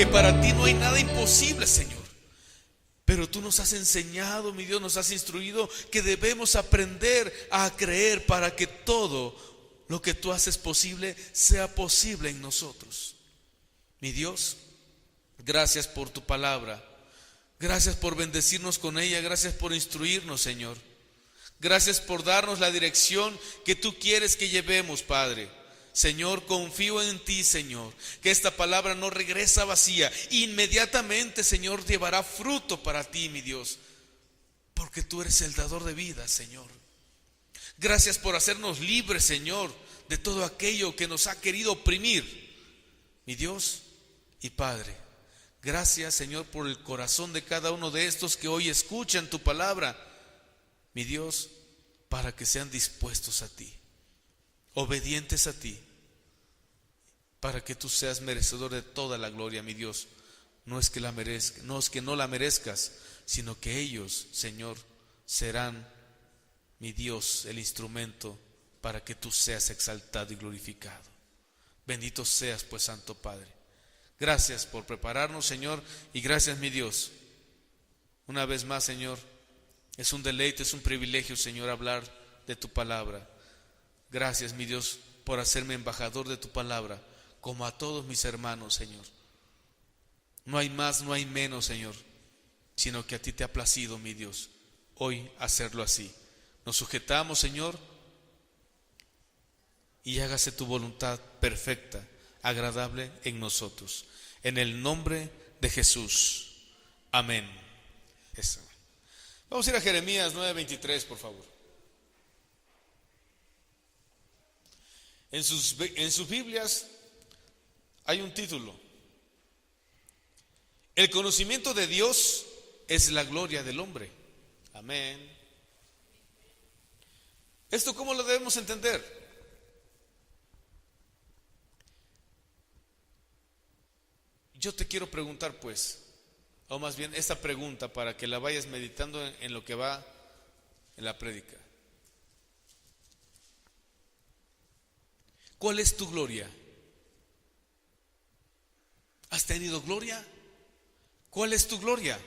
que para ti no hay nada imposible, Señor. Pero tú nos has enseñado, mi Dios, nos has instruido que debemos aprender a creer para que todo lo que tú haces posible sea posible en nosotros. Mi Dios, gracias por tu palabra. Gracias por bendecirnos con ella. Gracias por instruirnos, Señor. Gracias por darnos la dirección que tú quieres que llevemos, Padre. Señor, confío en ti, Señor, que esta palabra no regresa vacía. Inmediatamente, Señor, llevará fruto para ti, mi Dios, porque tú eres el dador de vida, Señor. Gracias por hacernos libres, Señor, de todo aquello que nos ha querido oprimir, mi Dios y Padre. Gracias, Señor, por el corazón de cada uno de estos que hoy escuchan tu palabra, mi Dios, para que sean dispuestos a ti, obedientes a ti, para que tú seas merecedor de toda la gloria, mi Dios. No es que no la merezcas, sino que ellos, Señor, serán, mi Dios, el instrumento para que tú seas exaltado y glorificado. Bendito seas, pues, Santo Padre. Gracias por prepararnos, Señor, y gracias, mi Dios. Una vez más, Señor, es un deleite, es un privilegio, Señor, hablar de tu palabra. Gracias, mi Dios, por hacerme embajador de tu palabra, como a todos mis hermanos, Señor. No hay más, no hay menos, Señor, sino que a ti te ha placido, mi Dios, hoy hacerlo así. Nos sujetamos, Señor, y hágase tu voluntad perfecta, agradable en nosotros. En el nombre de Jesús. Amén. Eso. Vamos a ir a Jeremías 9:23, por favor. En sus Biblias hay un título: el conocimiento de Dios es la gloria del hombre. Amén. ¿Esto cómo lo debemos entender? Yo te quiero preguntar, pues, o más bien esta pregunta para que la vayas meditando en lo que va en la prédica. ¿Cuál es tu gloria? ¿Has tenido gloria? ¿Cuál es tu gloria?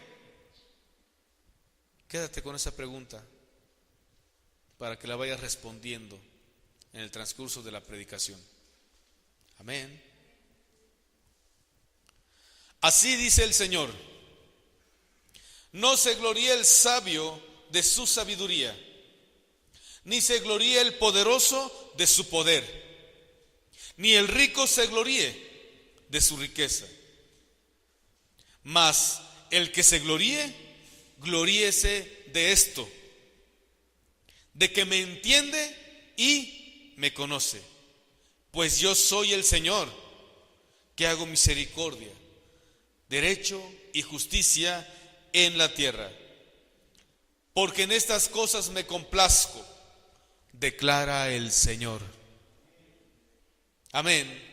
Quédate con esa pregunta para que la vayas respondiendo en el transcurso de la predicación. Amén. Así dice el Señor: no se gloríe el sabio de su sabiduría, ni se gloríe el poderoso de su poder, ni el rico se gloríe de su riqueza. Mas el que se gloríe, gloríese de esto, de que me entiende y me conoce, pues yo soy el Señor, que hago misericordia, derecho y justicia en la tierra, porque en estas cosas me complazco, declara el Señor. Amén.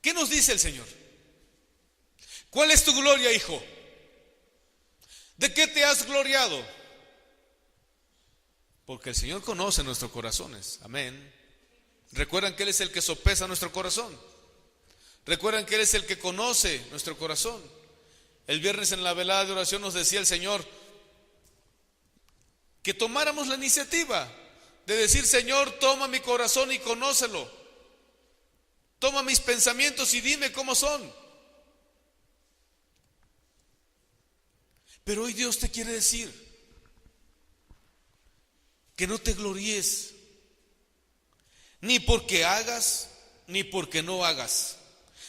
¿Qué nos dice el Señor? ¿Cuál es tu gloria, hijo? ¿De qué te has gloriado? Porque el Señor conoce nuestros corazones. Amén. Recuerdan que Él es el que sopesa nuestro corazón. Recuerdan que Él es el que conoce nuestro corazón. El viernes en la velada de oración nos decía el Señor que tomáramos la iniciativa de decir: Señor, toma mi corazón y conócelo. Toma mis pensamientos y dime cómo son. Pero hoy Dios te quiere decir que no te gloríes, ni porque hagas, ni porque no hagas.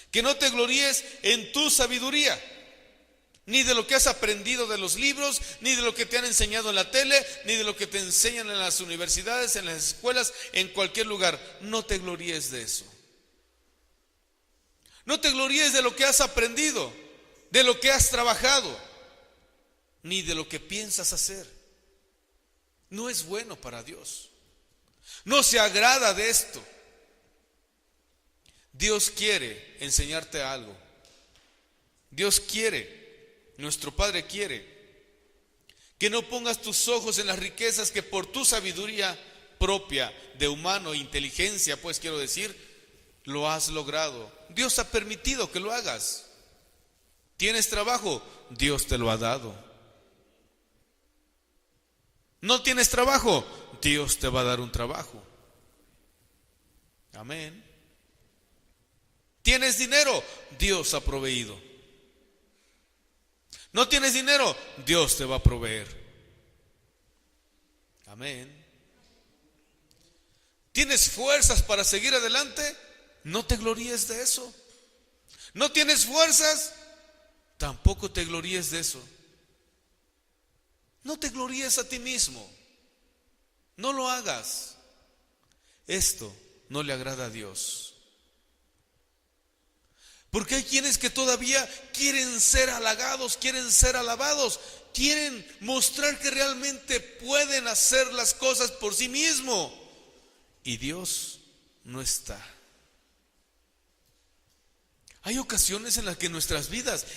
Que no te gloríes en tu sabiduría, ni de lo que has aprendido de los libros, ni de lo que te han enseñado en la tele, ni de lo que te enseñan en las universidades, en las escuelas, en cualquier lugar. No te gloríes de eso. No te gloríes de lo que has aprendido, de lo que has trabajado, ni de lo que piensas hacer. No es bueno para Dios. No se agrada de esto. Dios quiere enseñarte algo. Dios quiere, nuestro Padre quiere, que no pongas tus ojos en las riquezas que por tu sabiduría propia de humano, inteligencia, pues quiero decir, lo has logrado. Dios ha permitido que lo hagas. ¿Tienes trabajo? Dios te lo ha dado. ¿No tienes trabajo? Dios te va a dar un trabajo. Amén. ¿Tienes dinero? Dios ha proveído. ¿No tienes dinero? Dios te va a proveer. Amén. ¿Tienes fuerzas para seguir adelante? No te gloríes de eso. ¿No tienes fuerzas? Tampoco te gloríes de eso. No te gloríes a ti mismo. No lo hagas. Esto no le agrada a Dios. Porque hay quienes que todavía quieren ser halagados, quieren ser alabados, quieren mostrar que realmente pueden hacer las cosas por sí mismo. Y Dios no está. Hay ocasiones en las que en nuestras vidas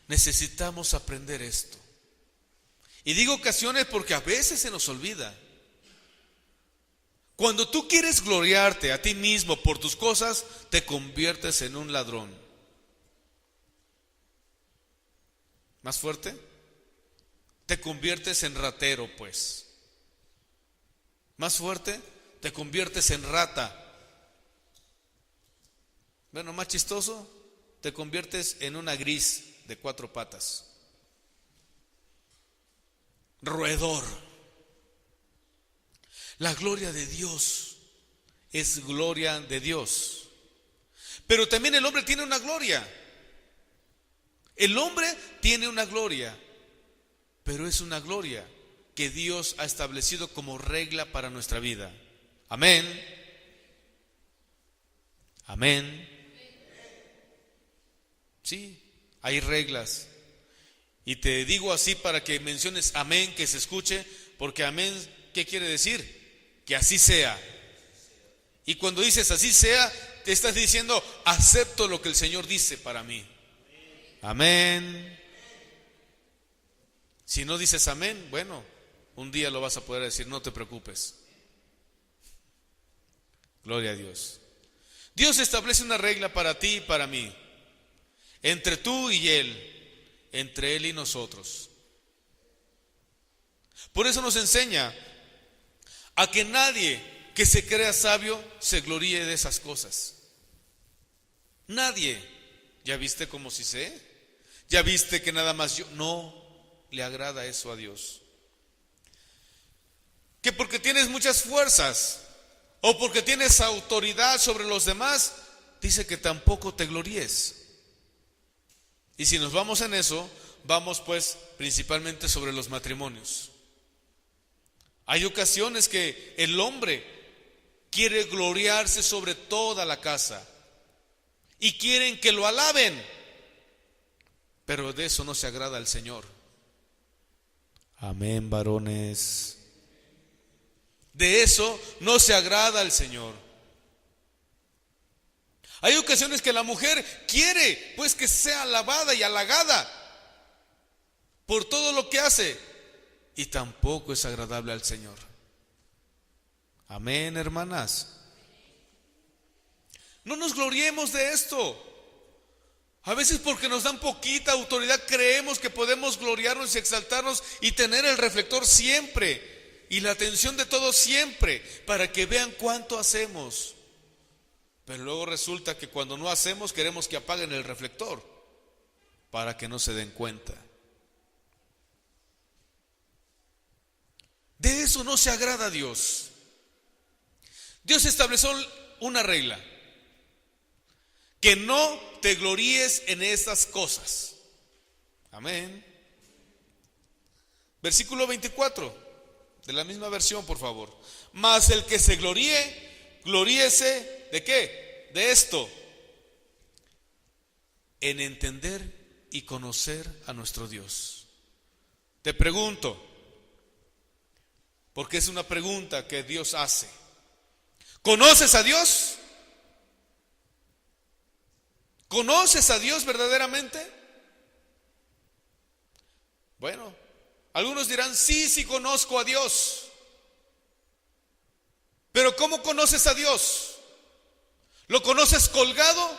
necesitamos aprender esto. Y digo ocasiones porque a veces se nos olvida. Cuando tú quieres gloriarte a ti mismo por tus cosas, te conviertes en un ladrón. ¿Más fuerte? Te conviertes en ratero, pues. ¿Más fuerte? Te conviertes en rata. Bueno, más chistoso, te conviertes en una gris de 4 patas. Roedor. La gloria de Dios es gloria de Dios. Pero también el hombre tiene una gloria. El hombre tiene una gloria, pero es una gloria que Dios ha establecido como regla para nuestra vida. Amén. Amén. Sí, hay reglas. Y te digo así para que menciones amén, que se escuche, porque amén, ¿qué quiere decir? Que así sea. Y cuando dices así sea, te estás diciendo acepto lo que el Señor dice para mí. Amén. Si no dices amén, bueno, un día lo vas a poder decir, no te preocupes. Gloria a Dios. Dios establece una regla para ti y para mí, entre tú y Él, entre Él y nosotros. Por eso nos enseña a que nadie que se crea sabio se gloríe de esas cosas. Nadie. ¿Ya viste cómo si sé? ¿Ya viste que nada más yo? No le agrada eso a Dios. Que porque tienes muchas fuerzas o porque tienes autoridad sobre los demás, dice que tampoco te gloríes. Y si nos vamos en eso, vamos pues principalmente sobre los matrimonios. Hay ocasiones que el hombre quiere gloriarse sobre toda la casa y quieren que lo alaben, pero de eso no se agrada al Señor. Amén, varones. De eso no se agrada al Señor. Hay ocasiones que la mujer quiere pues que sea alabada y halagada por todo lo que hace, y tampoco es agradable al Señor. Amén, hermanas. No nos gloriemos de esto. A veces porque nos dan poquita autoridad creemos que podemos gloriarnos y exaltarnos y tener el reflector siempre y la atención de todos siempre para que vean cuánto hacemos. Pero luego resulta que cuando no hacemos queremos que apaguen el reflector para que no se den cuenta. De eso no se agrada a Dios. Dios estableció una regla: que no te gloríes en estas cosas. Amén. Versículo 24 de la misma versión, por favor. Mas el que se gloríe, gloríese ¿de qué? De esto: en entender y conocer a nuestro Dios. Te pregunto, porque es una pregunta que Dios hace: ¿conoces a Dios? ¿Conoces a Dios verdaderamente? Bueno, algunos dirán, sí conozco a Dios. Pero ¿cómo conoces a Dios? ¿Lo conoces colgado?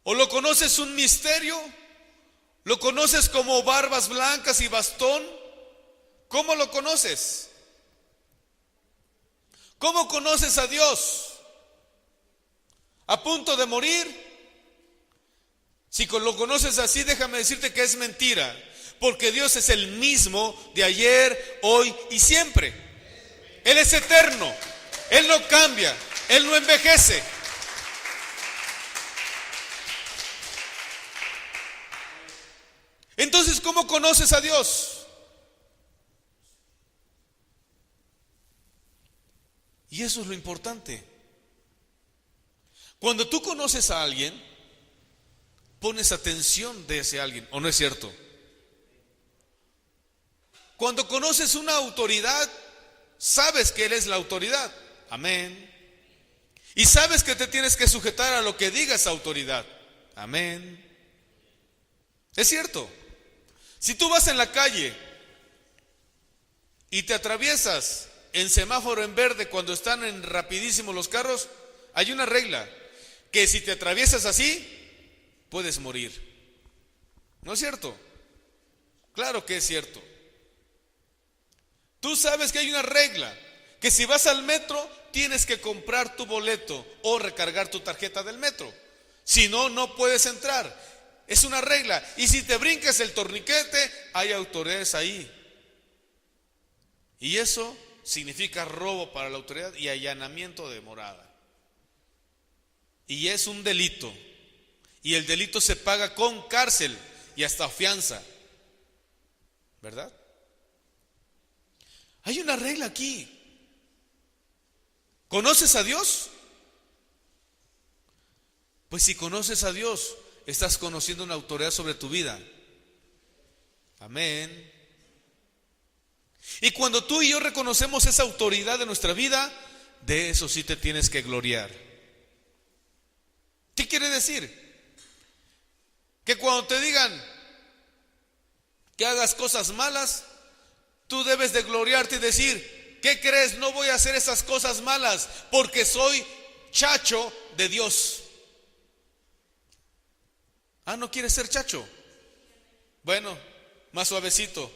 ¿O lo conoces un misterio? ¿Lo conoces como barbas blancas y bastón? ¿Cómo lo conoces? ¿Cómo conoces a Dios? ¿A punto de morir? Si lo conoces así, déjame decirte que es mentira, porque Dios es el mismo de ayer, hoy y siempre. Él es eterno, Él no cambia, Él no envejece. Entonces, ¿cómo conoces a Dios? Y eso es lo importante. Cuando tú conoces a alguien, pones atención de ese alguien, ¿o no es cierto? Cuando conoces una autoridad, sabes que Él es la autoridad. Amén. Y sabes que te tienes que sujetar a lo que diga esa autoridad. Amén. Es cierto. Si tú vas en la calle y te atraviesas en semáforo en verde cuando están en rapidísimo los carros, hay una regla, que si te atraviesas así, puedes morir. ¿No es cierto? Claro que es cierto. Tú sabes que hay una regla, que si vas al metro, tienes que comprar tu boleto o recargar tu tarjeta del metro. Si no, no puedes entrar. Es una regla. Y si te brincas el torniquete, hay autoridades ahí. Y eso significa robo para la autoridad y allanamiento de morada. Y es un delito. Y el delito se paga con cárcel y hasta fianza. ¿Verdad? Hay una regla aquí. ¿Conoces a Dios? Pues si conoces a Dios, estás conociendo una autoridad sobre tu vida. Amén. Y cuando tú y yo reconocemos esa autoridad de nuestra vida, de eso sí te tienes que gloriar. ¿Qué quiere decir? Que cuando te digan que hagas cosas malas, tú debes de gloriarte y decir, ¿qué crees? No voy a hacer esas cosas malas porque soy chacho de Dios. Ah, ¿no quieres ser chacho? Bueno, más suavecito.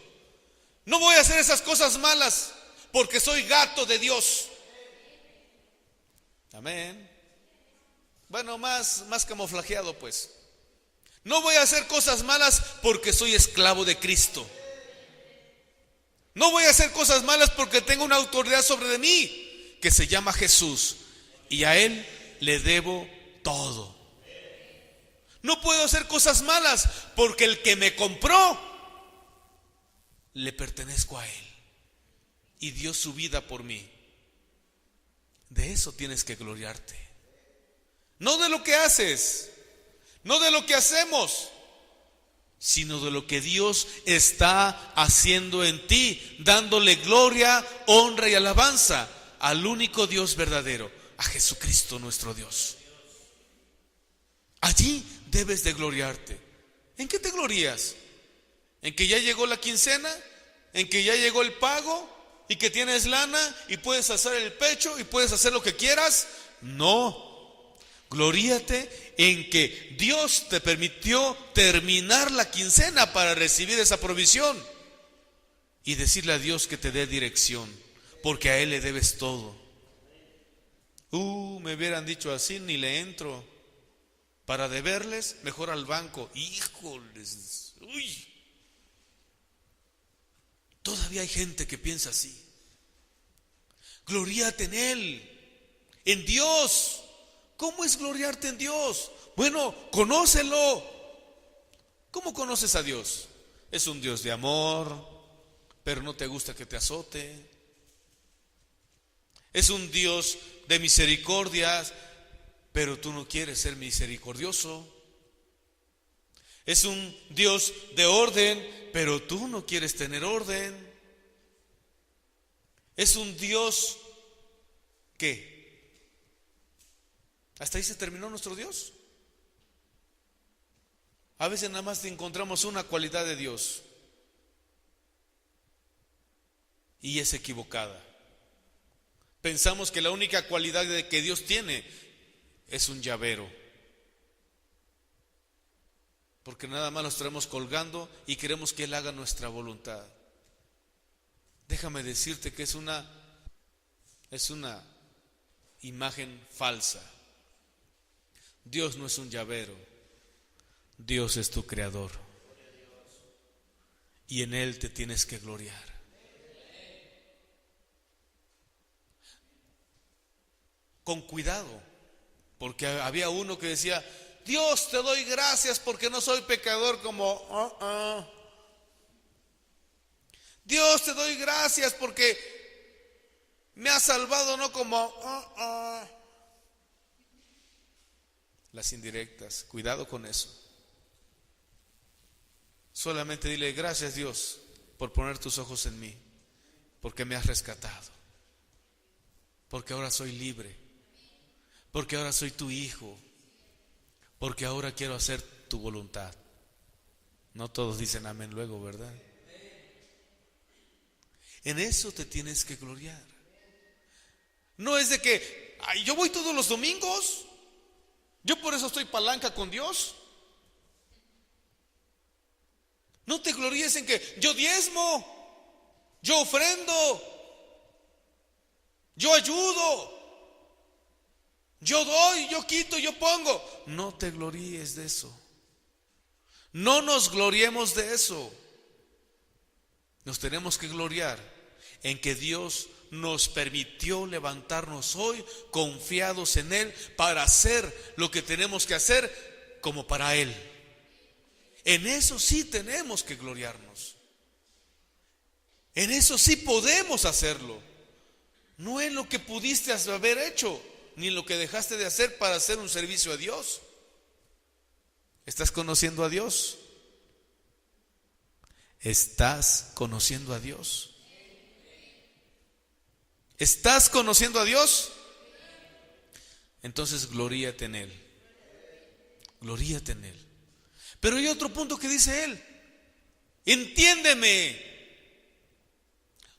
No voy a hacer esas cosas malas porque soy gato de Dios. Amén. Bueno, más camuflajeado pues. No voy a hacer cosas malas porque soy esclavo de Cristo. No voy a hacer cosas malas porque tengo una autoridad sobre de mí que se llama Jesús y a Él le debo todo. No puedo hacer cosas malas porque el que me compró le pertenezco a Él y dio su vida por mí. De eso tienes que gloriarte. No de lo que haces, no de lo que hacemos, sino de lo que Dios está haciendo en ti, dándole gloria, honra y alabanza al único Dios verdadero, a Jesucristo nuestro Dios. Allí debes de gloriarte. ¿En qué te glorías? ¿En que ya llegó la quincena? ¿En que ya llegó el pago? ¿Y que tienes lana y puedes hacer el pecho y puedes hacer lo que quieras? No. Gloríate en que Dios te permitió terminar la quincena para recibir esa provisión y decirle a Dios que te dé dirección, porque a Él le debes todo. Me hubieran dicho así, ni le entro. Para deberles, mejor al banco. Híjoles, todavía hay gente que piensa así. Gloríate en Él, en Dios. ¿Cómo es gloriarte en Dios? Bueno, conócelo. ¿Cómo conoces a Dios? Es un Dios de amor, pero no te gusta que te azote. Es un Dios de misericordias, pero tú no quieres ser misericordioso. Es un Dios de orden, pero tú no quieres tener orden. Es un Dios que hasta ahí se terminó nuestro Dios. A veces nada más encontramos una cualidad de Dios y es equivocada. Pensamos que la única cualidad que Dios tiene es un llavero, porque nada más los traemos colgando y queremos que Él haga nuestra voluntad. Déjame decirte que es una imagen falsa. Dios no es un llavero, Dios es tu creador y en Él te tienes que gloriar. Con cuidado, porque había uno que decía: Dios, te doy gracias porque no soy pecador como Dios, te doy gracias porque me has salvado, no como Las indirectas, cuidado con eso. Solamente dile: gracias, Dios, por poner tus ojos en mí, porque me has rescatado, porque ahora soy libre, porque ahora soy tu hijo, porque ahora quiero hacer tu voluntad. No todos dicen amén luego, ¿verdad? En eso te tienes que gloriar. No es de que yo voy todos los domingos, yo por eso estoy palanca con Dios. No te gloríes en que yo diezmo, yo ofrendo, yo ayudo, yo doy, yo quito, yo pongo. No te gloríes de eso. No nos gloriemos de eso. Nos tenemos que gloriar en que Dios nos permitió levantarnos hoy confiados en Él para hacer lo que tenemos que hacer como para Él. En eso sí tenemos que gloriarnos. En eso sí podemos hacerlo. No en lo que pudiste haber hecho, ni en lo que dejaste de hacer para hacer un servicio a Dios. ¿Estás conociendo a Dios? ¿Estás conociendo a Dios? ¿Estás conociendo a Dios? Entonces gloríate en Él. Gloríate en Él. Pero hay otro punto que dice Él: entiéndeme.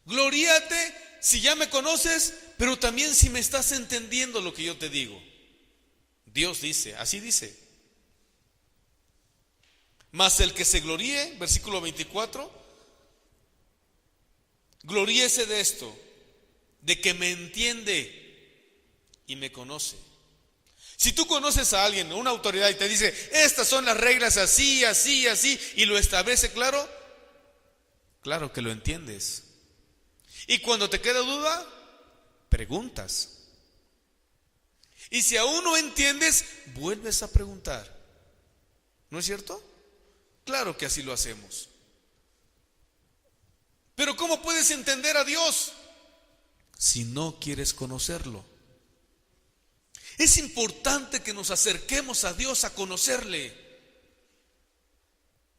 Gloríate si ya me conoces, pero también si me estás entendiendo lo que yo te digo. Dios dice, así dice: mas el que se gloríe, versículo 24, gloríese de esto, de que me entiende y me conoce. Si tú conoces a alguien, una autoridad, y te dice: estas son las reglas así, así, así, y lo establece claro, claro que lo entiendes. Y cuando te queda duda, preguntas. Y si aún no entiendes, vuelves a preguntar. ¿No es cierto? Claro que así lo hacemos. Pero ¿cómo puedes entender a Dios si no quieres conocerlo? Es importante que nos acerquemos a Dios a conocerle.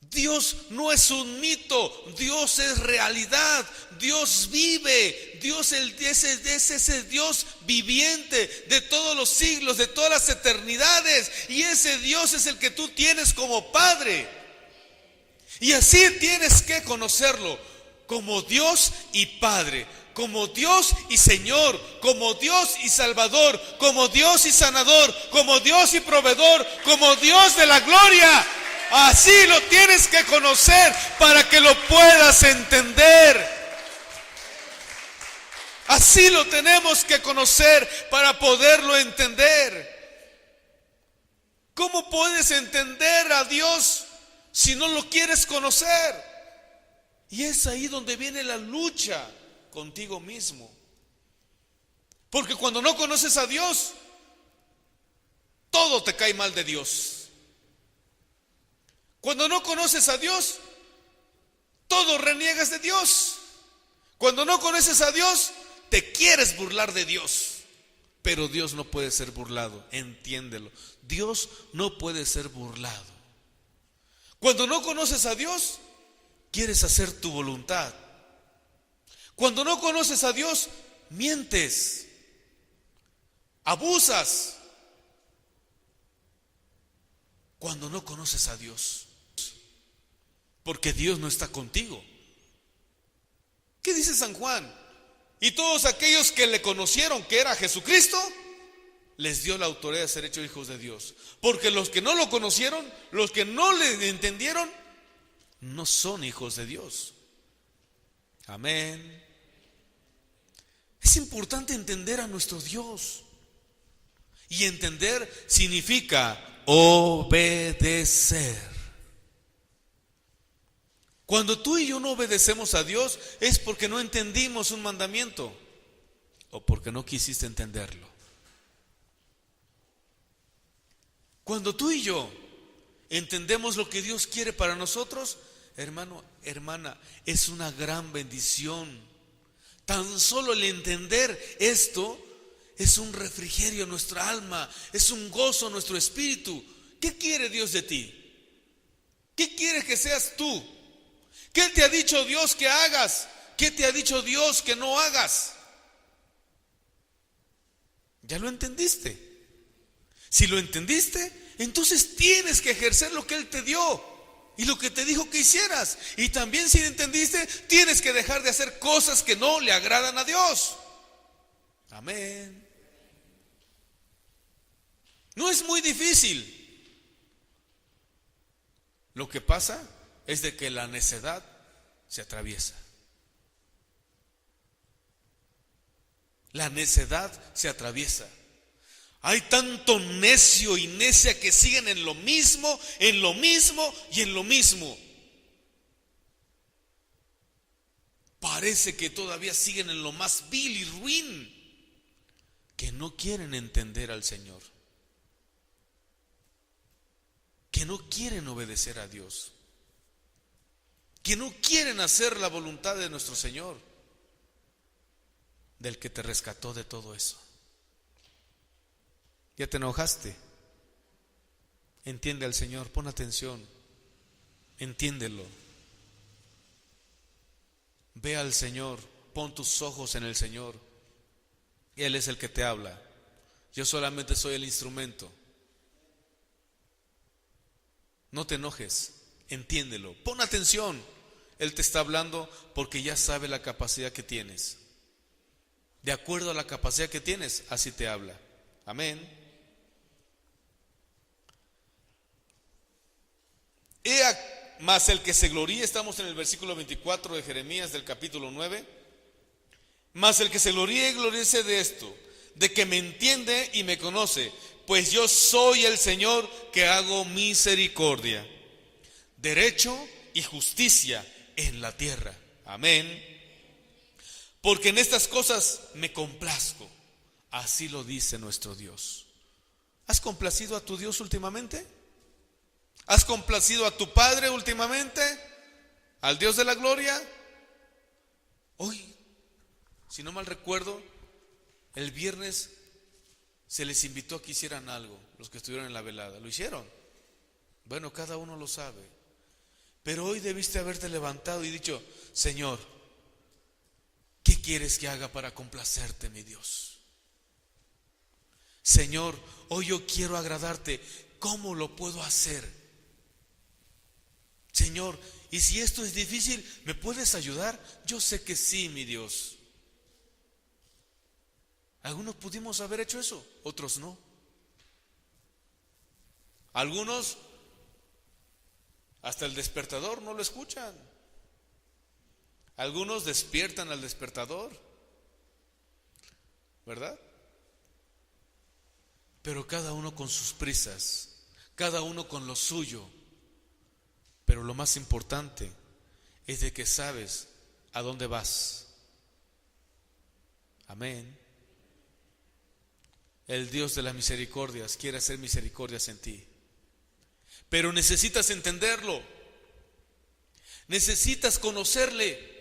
Dios no es un mito, Dios es realidad, Dios vive, Dios es ese Dios viviente de todos los siglos, de todas las eternidades, y ese Dios es el que tú tienes como Padre. Y así tienes que conocerlo, como Dios y Padre, como Dios y Señor, como Dios y Salvador, como Dios y Sanador, como Dios y Proveedor, como Dios de la gloria. Así lo tienes que conocer para que lo puedas entender. Así lo tenemos que conocer para poderlo entender. ¿Cómo puedes entender a Dios si no lo quieres conocer? Y es ahí donde viene la lucha contigo mismo. Porque cuando no conoces a Dios, todo te cae mal de Dios. Cuando no conoces a Dios, todo reniegas de Dios. Cuando no conoces a Dios, te quieres burlar de Dios. Pero Dios no puede ser burlado, entiéndelo. Dios no puede ser burlado. Cuando no conoces a Dios, quieres hacer tu voluntad. Cuando no conoces a Dios, mientes, abusas. Cuando no conoces a Dios, porque Dios no está contigo. ¿Qué dice San Juan? Y todos aquellos que le conocieron, que era Jesucristo, les dio la autoridad de ser hechos hijos de Dios. Porque los que no lo conocieron, los que no le entendieron, no son hijos de Dios. Amén. Es importante entender a nuestro Dios. Y entender significa obedecer. Cuando tú y yo no obedecemos a Dios es porque no entendimos un mandamiento o porque no quisiste entenderlo. Cuando tú y yo entendemos lo que Dios quiere para nosotros, hermano, hermana, es una gran bendición. Tan solo el entender esto es un refrigerio a nuestra alma, es un gozo a nuestro espíritu. ¿Qué quiere Dios de ti? ¿Qué quiere que seas tú? ¿Qué te ha dicho Dios que hagas? ¿Qué te ha dicho Dios que no hagas? ¿Ya lo entendiste? Si lo entendiste, entonces tienes que ejercer lo que Él te dio y lo que te dijo que hicieras. Y también si entendiste, tienes que dejar de hacer cosas que no le agradan a Dios. Amén. No es muy difícil. Lo que pasa es de que la necedad se atraviesa. La necedad se atraviesa. Hay tanto necio y necia que siguen en lo mismo y en lo mismo. Parece que todavía siguen en lo más vil y ruin, que no quieren entender al Señor, que no quieren obedecer a Dios, que no quieren hacer la voluntad de nuestro Señor, del que te rescató de todo eso. ¿Ya te enojaste? Entiende al Señor, pon atención, entiéndelo. Ve al Señor, pon tus ojos en el Señor. Él es el que te habla. Yo solamente soy el instrumento. No te enojes, entiéndelo, pon atención. Él te está hablando porque ya sabe la capacidad que tienes. De acuerdo a la capacidad que tienes, así te habla. Amén. Mas el que se gloríe, estamos en el versículo 24 de Jeremías del capítulo 9. Mas el que se gloríe, gloríese de esto, de que me entiende y me conoce, pues yo soy el Señor que hago misericordia, derecho y justicia en la tierra. Amén. Porque en estas cosas me complazco. Así lo dice nuestro Dios. ¿Has complacido a tu Dios últimamente? ¿Has complacido a tu Padre últimamente? ¿Al Dios de la gloria? Hoy, si no mal recuerdo, el viernes se les invitó a que hicieran algo, los que estuvieron en la velada. ¿Lo hicieron? Bueno, cada uno lo sabe. Pero hoy debiste haberte levantado y dicho: Señor, ¿qué quieres que haga para complacerte, mi Dios? Señor, hoy yo quiero agradarte. ¿Cómo lo puedo hacer? Señor, y si esto es difícil, ¿me puedes ayudar? Yo sé que sí, mi Dios. Algunos pudimos haber hecho eso, otros no. Algunos hasta el despertador no lo escuchan. Algunos despiertan al despertador, ¿verdad? Pero cada uno con sus prisas, cada uno con lo suyo. Pero lo más importante es de que sabes a dónde vas. Amén. El Dios de las misericordias quiere hacer misericordias en ti. Pero necesitas entenderlo. Necesitas conocerle.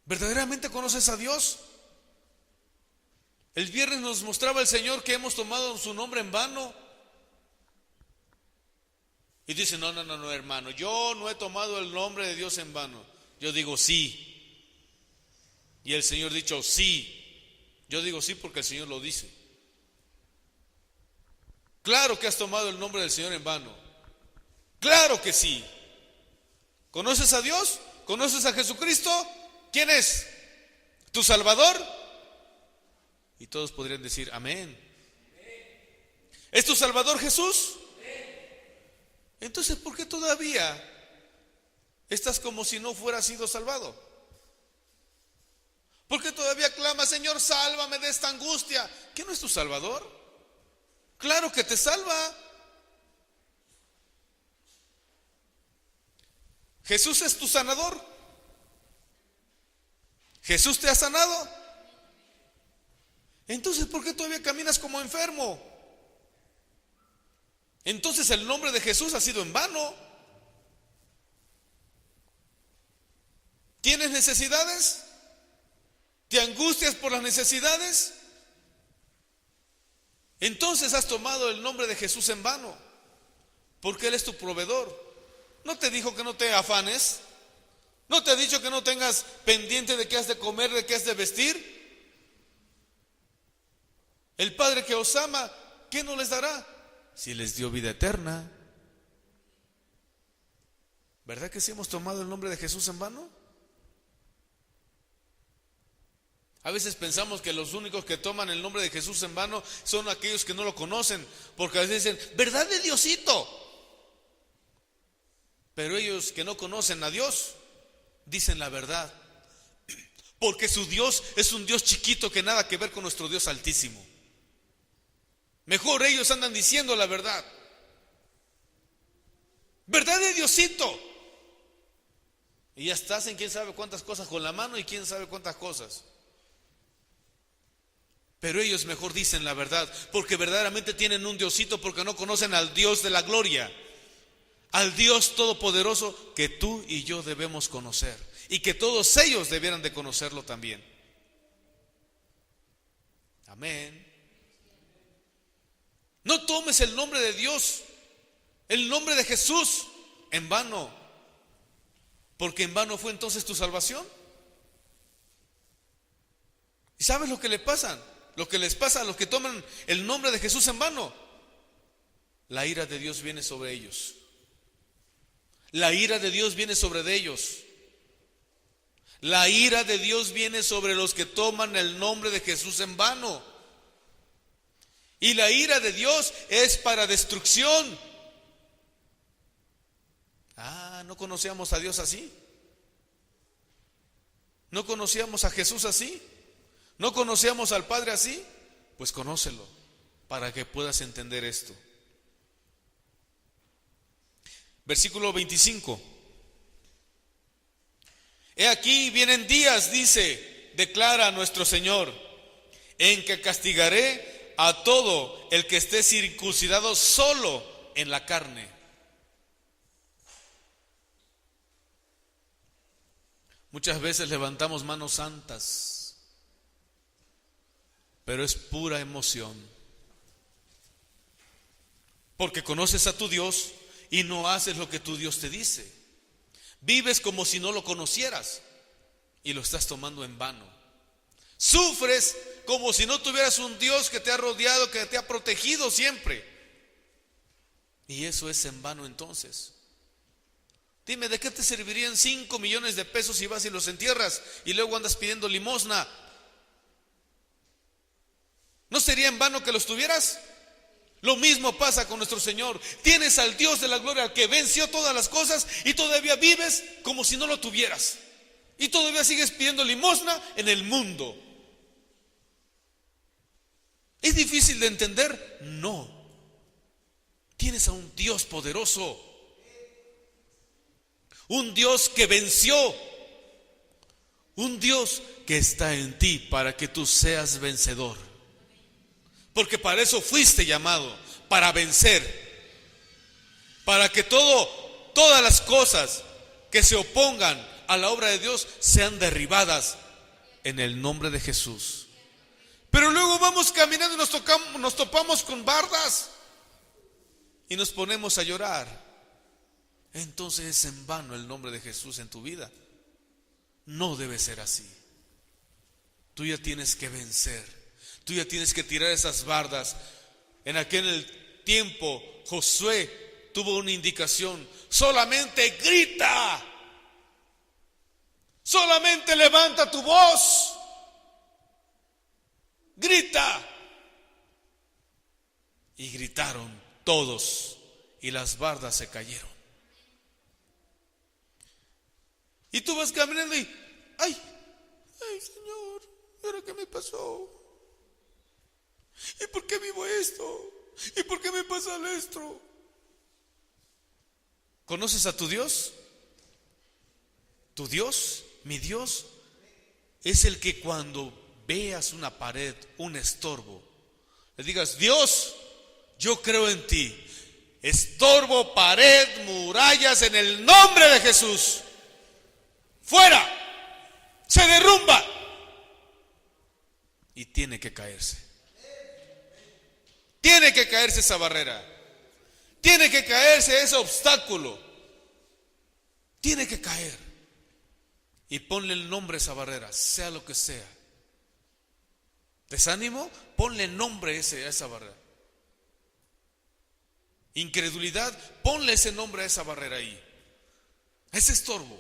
¿Verdaderamente conoces a Dios? El viernes nos mostraba el Señor que hemos tomado su nombre en vano. Y dice: no, hermano, yo no he tomado el nombre de Dios en vano. Yo digo sí. Y el Señor ha dicho sí. Yo digo sí porque el Señor lo dice. Claro que has tomado el nombre del Señor en vano. Claro que sí. ¿Conoces a Dios? ¿Conoces a Jesucristo? ¿Quién es? ¿Tu Salvador? Y todos podrían decir amén. ¿Es tu Salvador Jesús? Entonces, ¿por qué todavía estás como si no fueras sido salvado? ¿Por qué todavía clamas, Señor, sálvame de esta angustia? ¿Qué no es tu Salvador? Claro que te salva. Jesús es tu sanador. Jesús te ha sanado. Entonces, ¿por qué todavía caminas como enfermo? Entonces el nombre de Jesús ha sido en vano. ¿Tienes necesidades? ¿Te angustias por las necesidades? Entonces has tomado el nombre de Jesús en vano, porque Él es tu proveedor. ¿No te dijo que no te afanes? ¿No te ha dicho que no tengas pendiente de qué has de comer, de qué has de vestir? El Padre que os ama, ¿qué no les dará? Si les dio vida eterna. ¿Verdad que sí hemos tomado el nombre de Jesús en vano? A veces pensamos que los únicos que toman el nombre de Jesús en vano son aquellos que no lo conocen, porque a veces dicen, ¿verdad de Diosito? Pero ellos que no conocen a Dios dicen la verdad, porque su Dios es un Dios chiquito que nada que ver con nuestro Dios altísimo. Mejor ellos andan diciendo la verdad. ¿Verdad de Diosito? Y ya estás en quién sabe cuántas cosas con la mano y quién sabe cuántas cosas. Pero ellos mejor dicen la verdad, porque verdaderamente tienen un Diosito, porque no conocen al Dios de la gloria, al Dios todopoderoso que tú y yo debemos conocer, y que todos ellos debieran de conocerlo también. Amén. No tomes el nombre de Dios, el nombre de Jesús en vano, porque en vano fue entonces tu salvación. ¿Y sabes lo que le pasa? Lo que les pasa a los que toman el nombre de Jesús en vano. La ira de Dios viene sobre ellos. La ira de Dios viene sobre de ellos. La ira de Dios viene sobre los que toman el nombre de Jesús en vano. Y la ira de Dios es para destrucción. ¿No conocíamos a Dios así? ¿No conocíamos a Jesús así? ¿No conocíamos al Padre así? Pues conócelo para que puedas entender esto. Versículo 25. He aquí vienen días, dice, declara nuestro Señor, en que castigaré a todo el que esté circuncidado solo en la carne. Muchas veces levantamos manos santas, pero es pura emoción, porque conoces a tu Dios y no haces lo que tu Dios te dice. Vives como si no lo conocieras y lo estás tomando en vano. Sufres como si no tuvieras un Dios que te ha rodeado, que te ha protegido siempre. Y eso es en vano entonces. Dime, ¿de qué te servirían 5 millones de pesos si vas y los entierras y luego andas pidiendo limosna? ¿No sería en vano que los tuvieras? Lo mismo pasa con nuestro Señor. Tienes al Dios de la gloria, al que venció todas las cosas, y todavía vives como si no lo tuvieras. Y todavía sigues pidiendo limosna en el mundo. ¿Es difícil de entender? No. Tienes a un Dios poderoso, un Dios que venció, un Dios que está en ti para que tú seas vencedor. Porque para eso fuiste llamado, para vencer, para que todas las cosas que se opongan a la obra de Dios sean derribadas en el nombre de Jesús. Pero luego vamos caminando y nos topamos con bardas y nos ponemos a llorar. Entonces es en vano el nombre de Jesús en tu vida. No debe ser así. Tú ya tienes que vencer. Tú ya tienes que tirar esas bardas. En aquel tiempo Josué tuvo una indicación: solamente grita. Solamente levanta tu voz. Grita. Y gritaron todos, y las bardas se cayeron. Y tú vas caminando y, ay, Señor, ¿y ahora qué me pasó? ¿Y por qué vivo esto? ¿Y por qué me pasa esto? ¿Conoces a tu Dios? Tu Dios, mi Dios, es el que cuando veas una pared, un estorbo, le digas: Dios, yo creo en ti. Estorbo, pared, murallas, en el nombre de Jesús. Fuera. Se derrumba. Y tiene que caerse. Tiene que caerse esa barrera. Tiene que caerse ese obstáculo. Tiene que caer. Y ponle el nombre a esa barrera, sea lo que sea. Desánimo, ponle nombre a esa barrera. Incredulidad, ponle ese nombre a esa barrera ahí. Ese estorbo.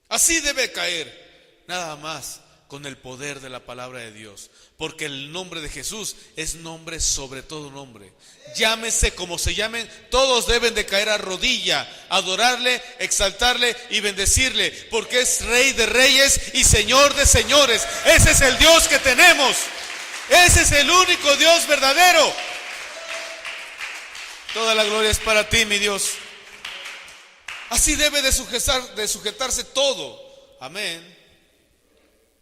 Así debe caer, nada más con el poder de la palabra de Dios. Porque el nombre de Jesús es nombre sobre todo nombre. Llámese como se llamen, todos deben de caer a rodilla, adorarle, exaltarle y bendecirle. Porque es Rey de reyes y Señor de señores. Ese es el Dios que tenemos. Ese es el único Dios verdadero. Toda la gloria es para ti, mi Dios. Así debe de sujetarse todo. Amén.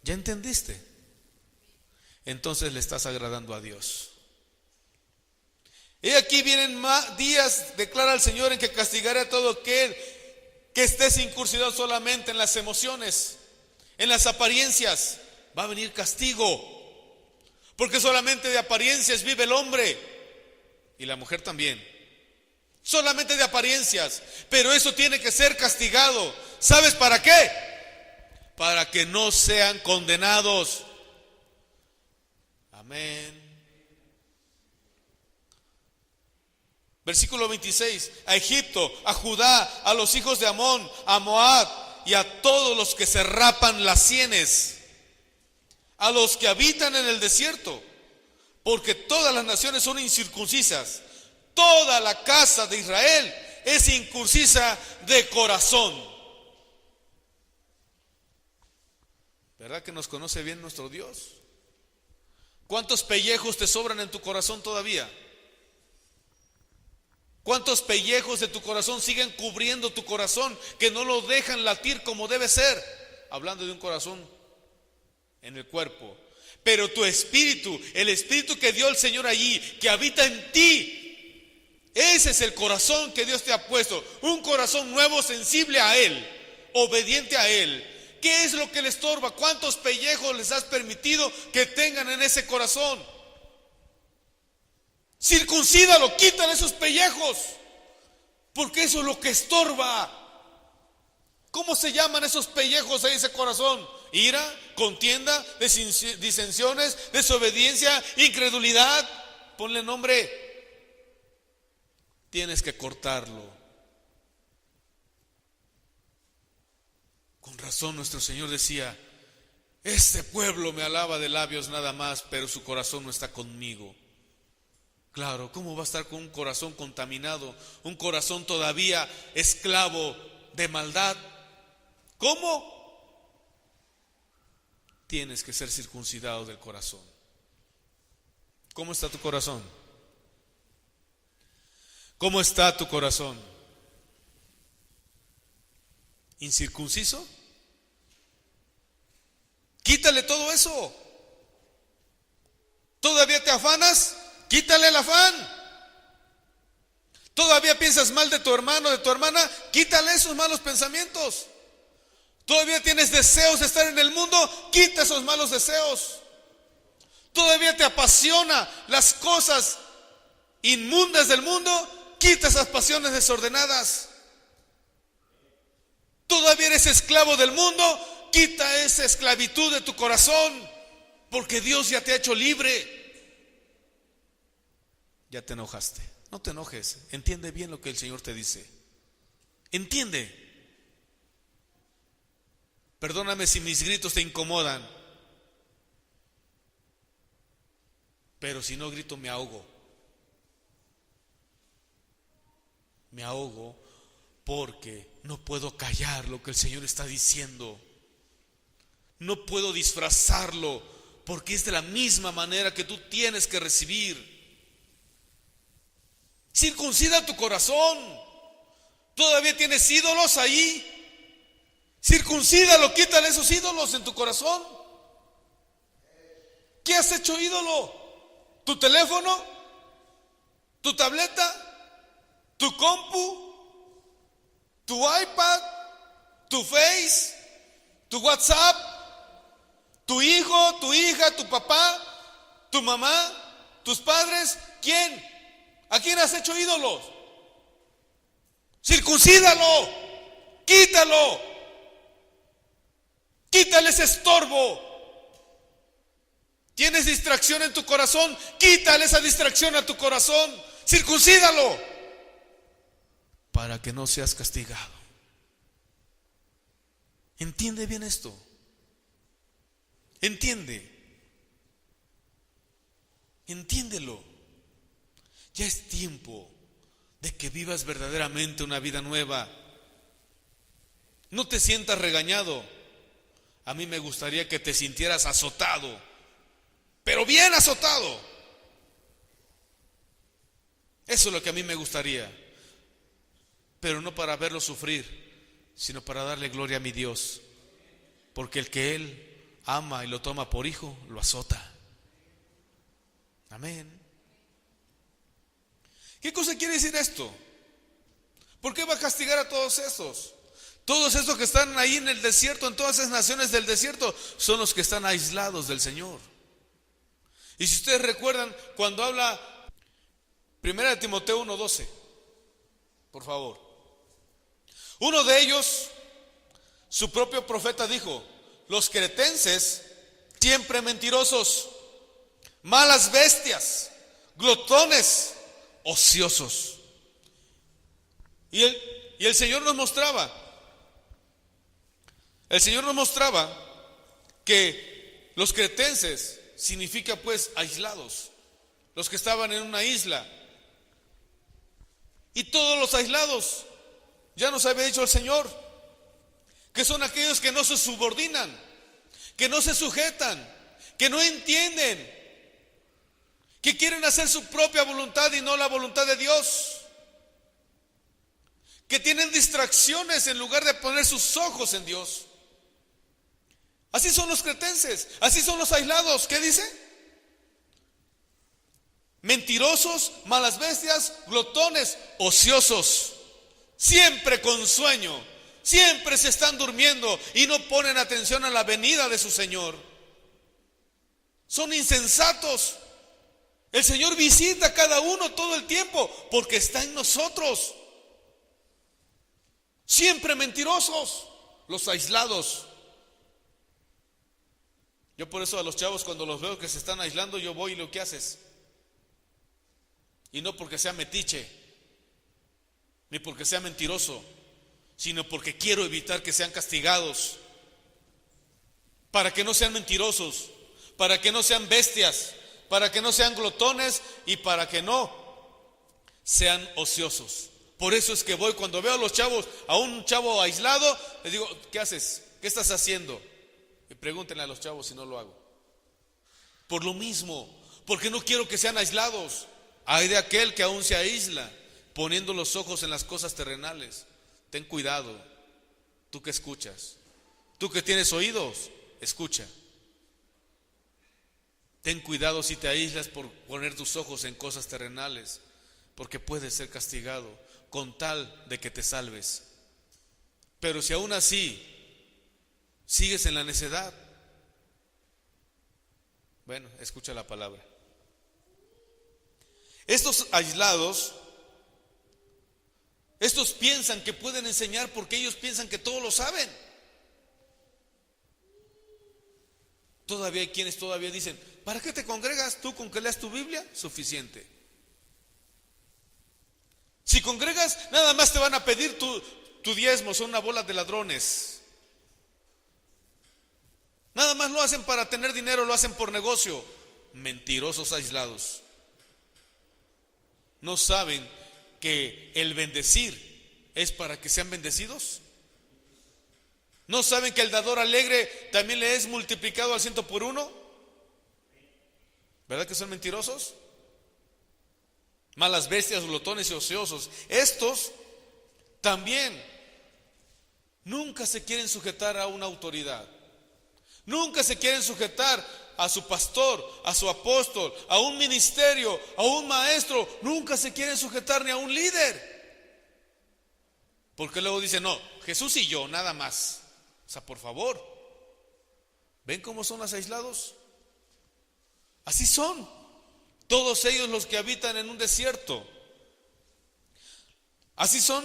¿Ya entendiste? Entonces le estás agradando a Dios. Y aquí vienen más días, declara el Señor, en que castigaré a todo aquel que estés incursionado solamente en las emociones, en las apariencias. Va a venir castigo. Porque solamente de apariencias vive el hombre. Y la mujer también. Solamente de apariencias. Pero eso tiene que ser castigado. ¿Sabes para qué? Para que no sean condenados. Amén. Versículo 26. A Egipto, a Judá, a los hijos de Amón, a Moab y a todos los que se rapan las sienes, a los que habitan en el desierto, porque todas las naciones son incircuncisas. Toda la casa de Israel es incircuncisa de corazón. ¿Verdad que nos conoce bien nuestro Dios? ¿Cuántos pellejos te sobran en tu corazón todavía? ¿Cuántos pellejos de tu corazón siguen cubriendo tu corazón, que no lo dejan latir como debe ser? Hablando de un corazón en el cuerpo. Pero tu espíritu, el espíritu que dio el Señor allí, que habita en ti, ese es el corazón que Dios te ha puesto. Un corazón nuevo, sensible a Él, obediente a Él. ¿Qué es lo que le estorba? ¿Cuántos pellejos les has permitido que tengan en ese corazón? Circuncídalo, quítale esos pellejos, porque eso es lo que estorba. ¿Cómo se llaman esos pellejos en ese corazón? Ira, contienda, disensiones, desobediencia, incredulidad. Ponle nombre. Tienes que cortarlo. Con razón nuestro Señor decía: este pueblo me alaba de labios nada más, pero su corazón no está conmigo. Claro, ¿cómo va a estar con un corazón contaminado? Un corazón todavía esclavo de maldad. ¿Cómo? Tienes que ser circuncidado del corazón. ¿Cómo está tu corazón? ¿Cómo está tu corazón? ¿Incircunciso? Quítale todo eso. ¿Todavía te afanas? Quítale el afán. ¿Todavía piensas mal de tu hermano, de tu hermana? Quítale esos malos pensamientos. ¿Todavía tienes deseos de estar en el mundo? Quita esos malos deseos. ¿Todavía te apasiona las cosas inmundas del mundo? Quita esas pasiones desordenadas. ¿Todavía eres esclavo del mundo? Quita esa esclavitud de tu corazón, porque Dios ya te ha hecho libre. Ya te enojaste. No te enojes. Entiende bien lo que el Señor te dice. Entiende. Perdóname si mis gritos te incomodan, pero si no grito me ahogo. Me ahogo porque no puedo callar lo que el Señor está diciendo. No puedo disfrazarlo porque es de la misma manera que tú tienes que recibir. Circuncida tu corazón. ¿Todavía tienes ídolos ahí? Circuncídalo, quítale esos ídolos en tu corazón. ¿Qué has hecho ídolo? ¿Tu teléfono? ¿Tu tableta? ¿Tu compu? ¿Tu iPad? ¿Tu Face? ¿Tu WhatsApp? ¿Tu hijo? ¿Tu hija? ¿Tu papá? ¿Tu mamá? ¿Tus padres? ¿Quién? ¿A quién has hecho ídolos? Circuncídalo, quítalo, quítale ese estorbo. ¿Tienes distracción en tu corazón? Quítale esa distracción a tu corazón, circuncídalo, para que no seas castigado. ¿Entiende bien esto? Entiéndelo. Ya es tiempo de que vivas verdaderamente una vida nueva. No te sientas regañado. A mí me gustaría que te sintieras azotado, pero bien azotado. Eso es lo que a mí me gustaría, pero no para verlo sufrir, sino para darle gloria a mi Dios, porque el que Él ama y lo toma por hijo, lo azota. Amén. ¿Qué cosa quiere decir esto? ¿Por qué va a castigar a todos estos? Todos estos que están ahí en el desierto, en todas esas naciones del desierto, son los que están aislados del Señor. Y si ustedes recuerdan, cuando habla 1 Timoteo 1:12, por favor. Uno de ellos, su propio profeta dijo: los cretenses, siempre mentirosos, malas bestias, glotones, ociosos. Y el Señor nos mostraba que los cretenses significa pues aislados, los que estaban en una isla. Y todos los aislados, ya nos había dicho el Señor, que son aquellos que no se subordinan, que no se sujetan, que no entienden, que quieren hacer su propia voluntad y no la voluntad de Dios, que tienen distracciones en lugar de poner sus ojos en Dios. Así son los cretenses, así son los aislados. ¿Qué dice? Mentirosos, malas bestias, glotones, ociosos, siempre con sueño, siempre se están durmiendo y no ponen atención a la venida de su Señor. Son insensatos. El Señor visita a cada uno todo el tiempo porque está en nosotros. Siempre mentirosos, los aislados. Yo por eso a los chavos, cuando los veo que se están aislando, yo voy y lo que haces. Y no porque sea metiche, ni porque sea mentiroso, sino porque quiero evitar que sean castigados, para que no sean mentirosos, para que no sean bestias, para que no sean glotones y para que no sean ociosos. Por eso es que voy, cuando veo a los chavos, a un chavo aislado, les digo: ¿qué haces? ¿Qué estás haciendo? Y pregúntenle a los chavos si no lo hago. Por lo mismo, porque no quiero que sean aislados. Hay de aquel que aún se aísla, poniendo los ojos en las cosas terrenales. Ten cuidado, tú que escuchas, tú que tienes oídos, escucha. Ten cuidado si te aíslas por poner tus ojos en cosas terrenales, porque puedes ser castigado con tal de que te salves. Pero si aún así sigues en la necedad, bueno, escucha la palabra. Estos aislados, estos piensan que pueden enseñar porque ellos piensan que todo lo saben. Todavía hay quienes todavía dicen: ¿para qué te congregas? Tú con que leas tu Biblia, suficiente. Si congregas, nada más te van a pedir tu diezmo, son una bola de ladrones. más lo hacen para tener dinero, lo hacen por negocio. Mentirosos aislados. ¿No saben que el bendecir es para que sean bendecidos? ¿No saben que el dador alegre también le es multiplicado al 100 por 1? ¿Verdad que son mentirosos? Malas bestias, glotones y ociosos. Estos también nunca se quieren sujetar a una autoridad. Nunca se quieren sujetar a su pastor, a su apóstol, a un ministerio, a un maestro. Nunca se quieren sujetar ni a un líder. Porque luego dicen, no, Jesús y yo, nada más. O sea, por favor, ¿ven cómo son los aislados? Así son todos ellos los que habitan en un desierto. Así son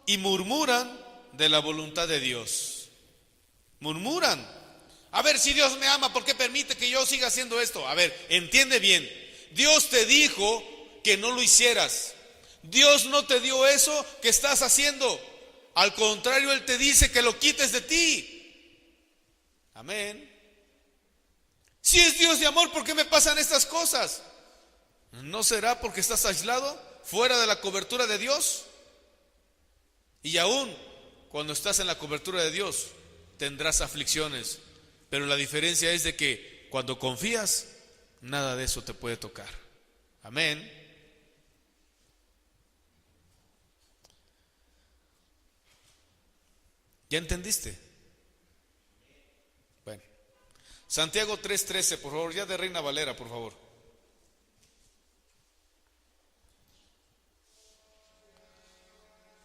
y murmuran de la voluntad de Dios. Murmuran. A ver, si Dios me ama, ¿por qué permite que yo siga haciendo esto? A ver, entiende bien. Dios te dijo que no lo hicieras. Dios no te dio eso que estás haciendo. Al contrario, Él te dice que lo quites de ti. Amén. Si es Dios de amor, ¿por qué me pasan estas cosas? ¿No será porque estás aislado, fuera de la cobertura de Dios? Y aún cuando estás en la cobertura de Dios, tendrás aflicciones. Pero la diferencia es de que cuando confías, nada de eso te puede tocar. Amén. ¿Ya entendiste? Bueno, Santiago 3:13, por favor, ya de Reina Valera, por favor.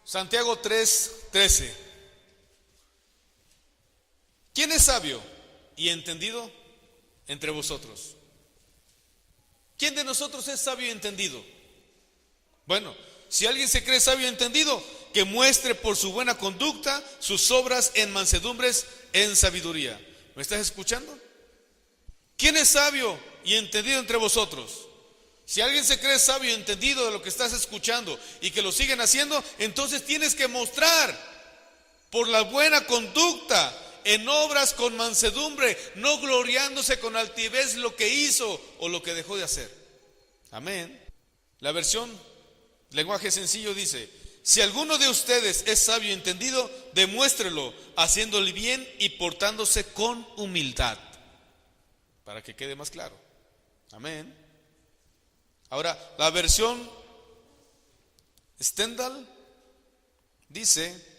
Santiago 3:13. ¿Quién es sabio y entendido entre vosotros? ¿Quién de nosotros es sabio y entendido? Bueno, si alguien se cree sabio y entendido, que muestre por su buena conducta sus obras en mansedumbres, en sabiduría. ¿Me estás escuchando? ¿Quién es sabio y entendido entre vosotros? Si alguien se cree sabio y entendido de lo que estás escuchando y que lo siguen haciendo, entonces tienes que mostrar por la buena conducta en obras con mansedumbre, no gloriándose con altivez lo que hizo o lo que dejó de hacer. Amén. La versión lenguaje sencillo dice: si alguno de ustedes es sabio y entendido, demuéstrelo haciéndole bien y portándose con humildad, para que quede más claro. Amén. Ahora, la versión Stendhal dice: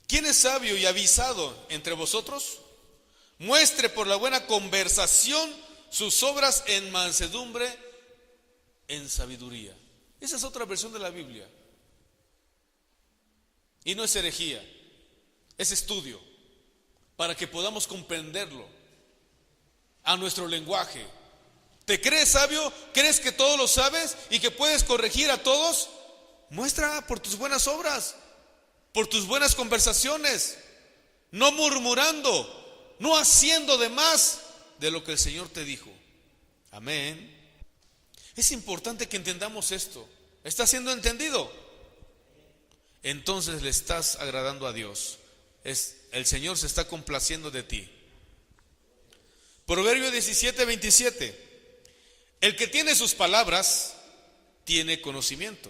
¿quién es sabio y avisado entre vosotros? Muestre por la buena conversación sus obras en mansedumbre, en sabiduría. Esa es otra versión de la Biblia. Y no es herejía, es estudio, para que podamos comprenderlo a nuestro lenguaje. ¿Te crees sabio? ¿Crees que todo lo sabes y que puedes corregir a todos? Muestra por tus buenas obras, por tus buenas conversaciones, no murmurando, no haciendo de más de lo que el Señor te dijo. Amén. Es importante que entendamos esto. ¿Está siendo entendido? Entonces le estás agradando a Dios. El Señor se está complaciendo de ti. Proverbio 17:27. El que tiene sus palabras tiene conocimiento,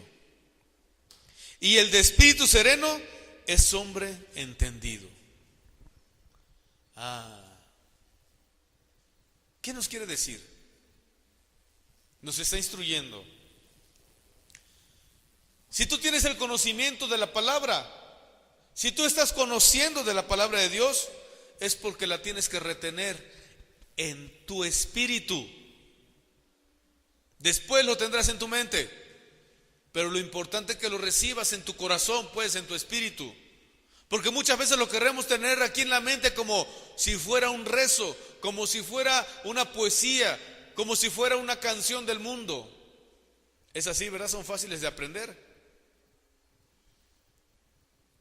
y el de espíritu sereno es hombre entendido. ¿Qué nos quiere decir? Nos está instruyendo. Si tú tienes el conocimiento de la palabra, si tú estás conociendo de la palabra de Dios, es porque la tienes que retener en tu espíritu. Después lo tendrás en tu mente, pero lo importante es que lo recibas en tu corazón, pues en tu espíritu. Porque muchas veces lo queremos tener aquí en la mente como si fuera un rezo, como si fuera una poesía, como si fuera una canción del mundo. Es así, ¿verdad? Son fáciles de aprender.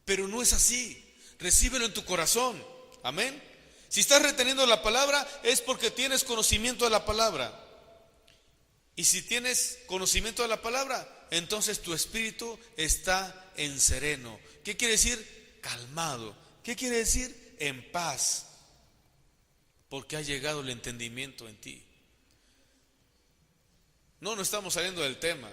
Pero no es así. Recíbelo en tu corazón. Amén. Si estás reteniendo la palabra, es porque tienes conocimiento de la palabra. Y si tienes conocimiento de la palabra, entonces tu espíritu está en sereno. ¿Qué quiere decir? Calmado. ¿Qué quiere decir? En paz. porque ha llegado el entendimiento en ti. No estamos saliendo del tema.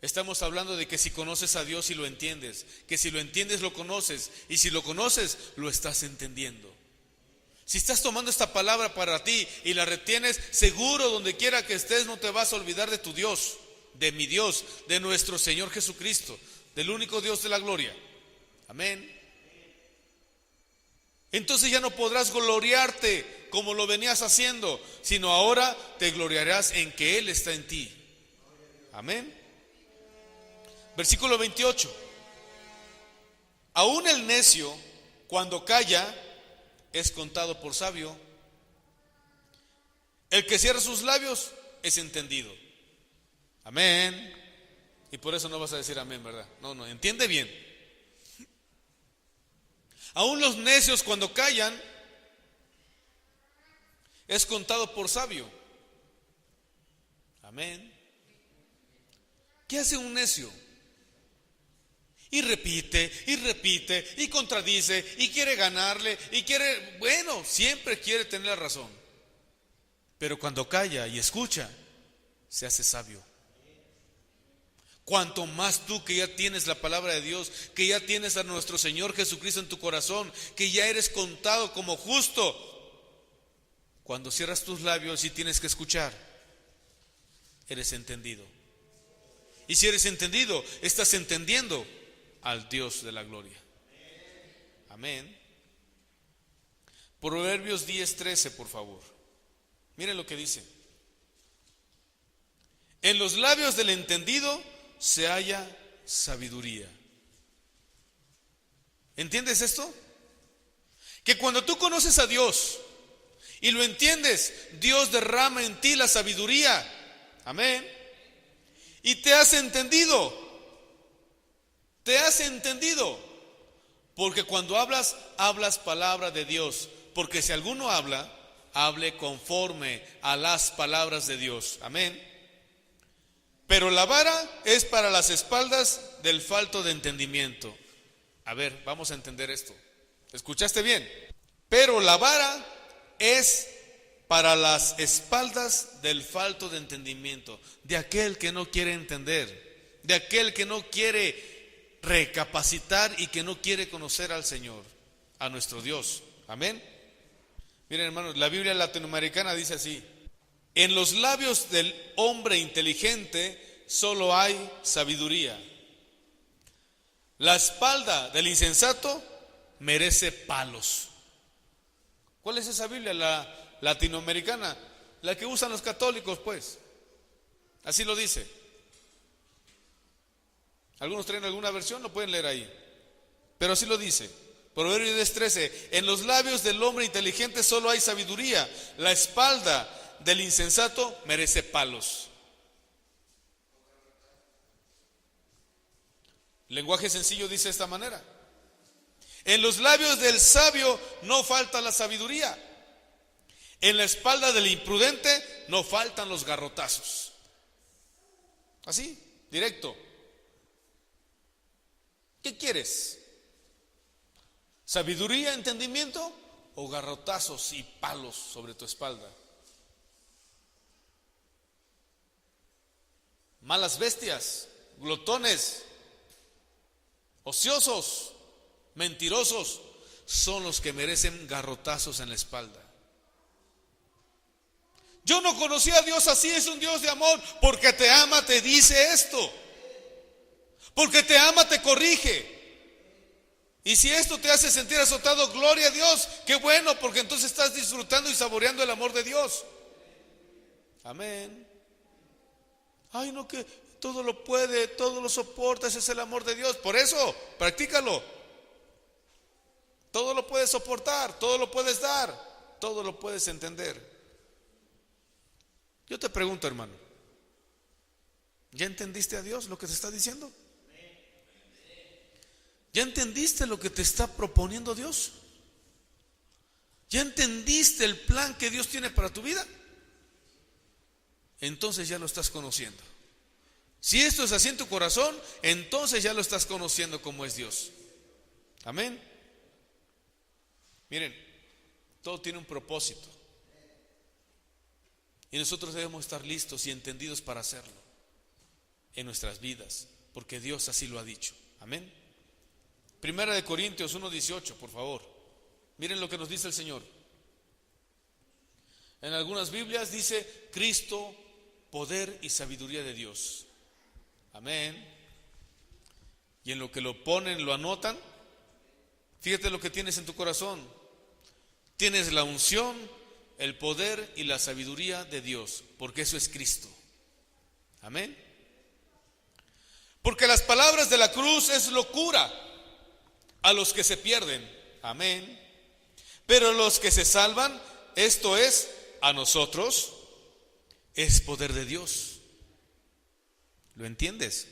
Estamos hablando de que si conoces a Dios y lo entiendes, que si lo entiendes lo conoces, y si lo conoces lo estás entendiendo. Si estás tomando esta palabra para ti y la retienes, seguro donde quiera que estés no te vas a olvidar de tu Dios, de mi Dios, de nuestro Señor Jesucristo, del único Dios de la gloria. Amén. Entonces ya no podrás gloriarte como lo venías haciendo, sino ahora te gloriarás en que Él está en ti. Amén. Versículo 28. Aún el necio, cuando calla, es contado por sabio. El que cierra sus labios es entendido. Amén. Y por eso no vas a decir amén, ¿verdad? No, entiende bien. Aún los necios cuando callan es contado por sabio. Amén. ¿Qué hace un necio? Y repite, y contradice, y quiere ganarle, siempre quiere tener la razón. Pero cuando calla y escucha, se hace sabio. Cuanto más tú que ya tienes la palabra de Dios, que ya tienes a nuestro Señor Jesucristo en tu corazón, que ya eres contado como justo, cuando cierras tus labios y tienes que escuchar, eres entendido. Y si eres entendido, estás entendiendo al Dios de la gloria. Amén. Proverbios 10:13, por favor. Miren lo que dice. En los labios del entendido se halla sabiduría. ¿Entiendes esto? Que cuando tú conoces a Dios y lo entiendes, Dios derrama en ti la sabiduría. Amén. Y te has entendido. Te has entendido. Porque cuando hablas, hablas palabra de Dios. Porque si alguno habla, hable conforme a las palabras de Dios. Amén. Pero la vara es para las espaldas del falto de entendimiento. A ver, vamos a entender esto. ¿Escuchaste bien? Pero la vara es para las espaldas del falto de entendimiento, de aquel que no quiere entender, de aquel que no quiere recapacitar y que no quiere conocer al Señor, a nuestro Dios. Amén. Miren, hermanos, la Biblia latinoamericana dice así: en los labios del hombre inteligente solo hay sabiduría. La espalda del insensato merece palos. ¿Cuál es esa Biblia? La latinoamericana, la que usan los católicos, pues. Así lo dice. Algunos traen alguna versión, lo pueden leer ahí. Pero así lo dice. Proverbios 10:13. En los labios del hombre inteligente solo hay sabiduría. La espalda del insensato merece palos. Lenguaje sencillo dice de esta manera: en los labios del sabio no falta la sabiduría. En la espalda del imprudente no faltan los garrotazos. Así, directo. ¿Qué quieres? ¿Sabiduría, entendimiento o garrotazos y palos sobre tu espalda? Malas bestias, glotones, ociosos, mentirosos son los que merecen garrotazos en la espalda. Yo no conocí a Dios así, es un Dios de amor. Porque te ama, te dice esto. Porque te ama, te corrige. Y si esto te hace sentir azotado, gloria a Dios, qué bueno, porque entonces estás disfrutando y saboreando el amor de Dios. Amén. Ay, no, que todo lo puede, todo lo soporta, ese es el amor de Dios. Por eso, practícalo. Todo lo puedes soportar, todo lo puedes dar, todo lo puedes entender. Yo te pregunto, hermano, ¿ya entendiste a Dios lo que te está diciendo? ¿Ya entendiste lo que te está proponiendo Dios? ¿Ya entendiste el plan que Dios tiene para tu vida? Entonces ya lo estás conociendo. Si esto es así en tu corazón, entonces ya lo estás conociendo como es Dios. Amén. Miren, todo tiene un propósito. Y nosotros debemos estar listos y entendidos para hacerlo en nuestras vidas, porque Dios así lo ha dicho. Amén. Primera de Corintios 1:18, por favor. Miren lo que nos dice el Señor. En algunas Biblias dice Cristo, poder y sabiduría de Dios. Amén. Y en lo que lo ponen, lo anotan. Fíjate lo que tienes en tu corazón. Tienes la unción, el poder y la sabiduría de Dios, porque eso es Cristo. Amén. Porque las palabras de la cruz es locura a los que se pierden. Amén. Pero los que se salvan, esto es, a nosotros, es poder de Dios. ¿Lo entiendes?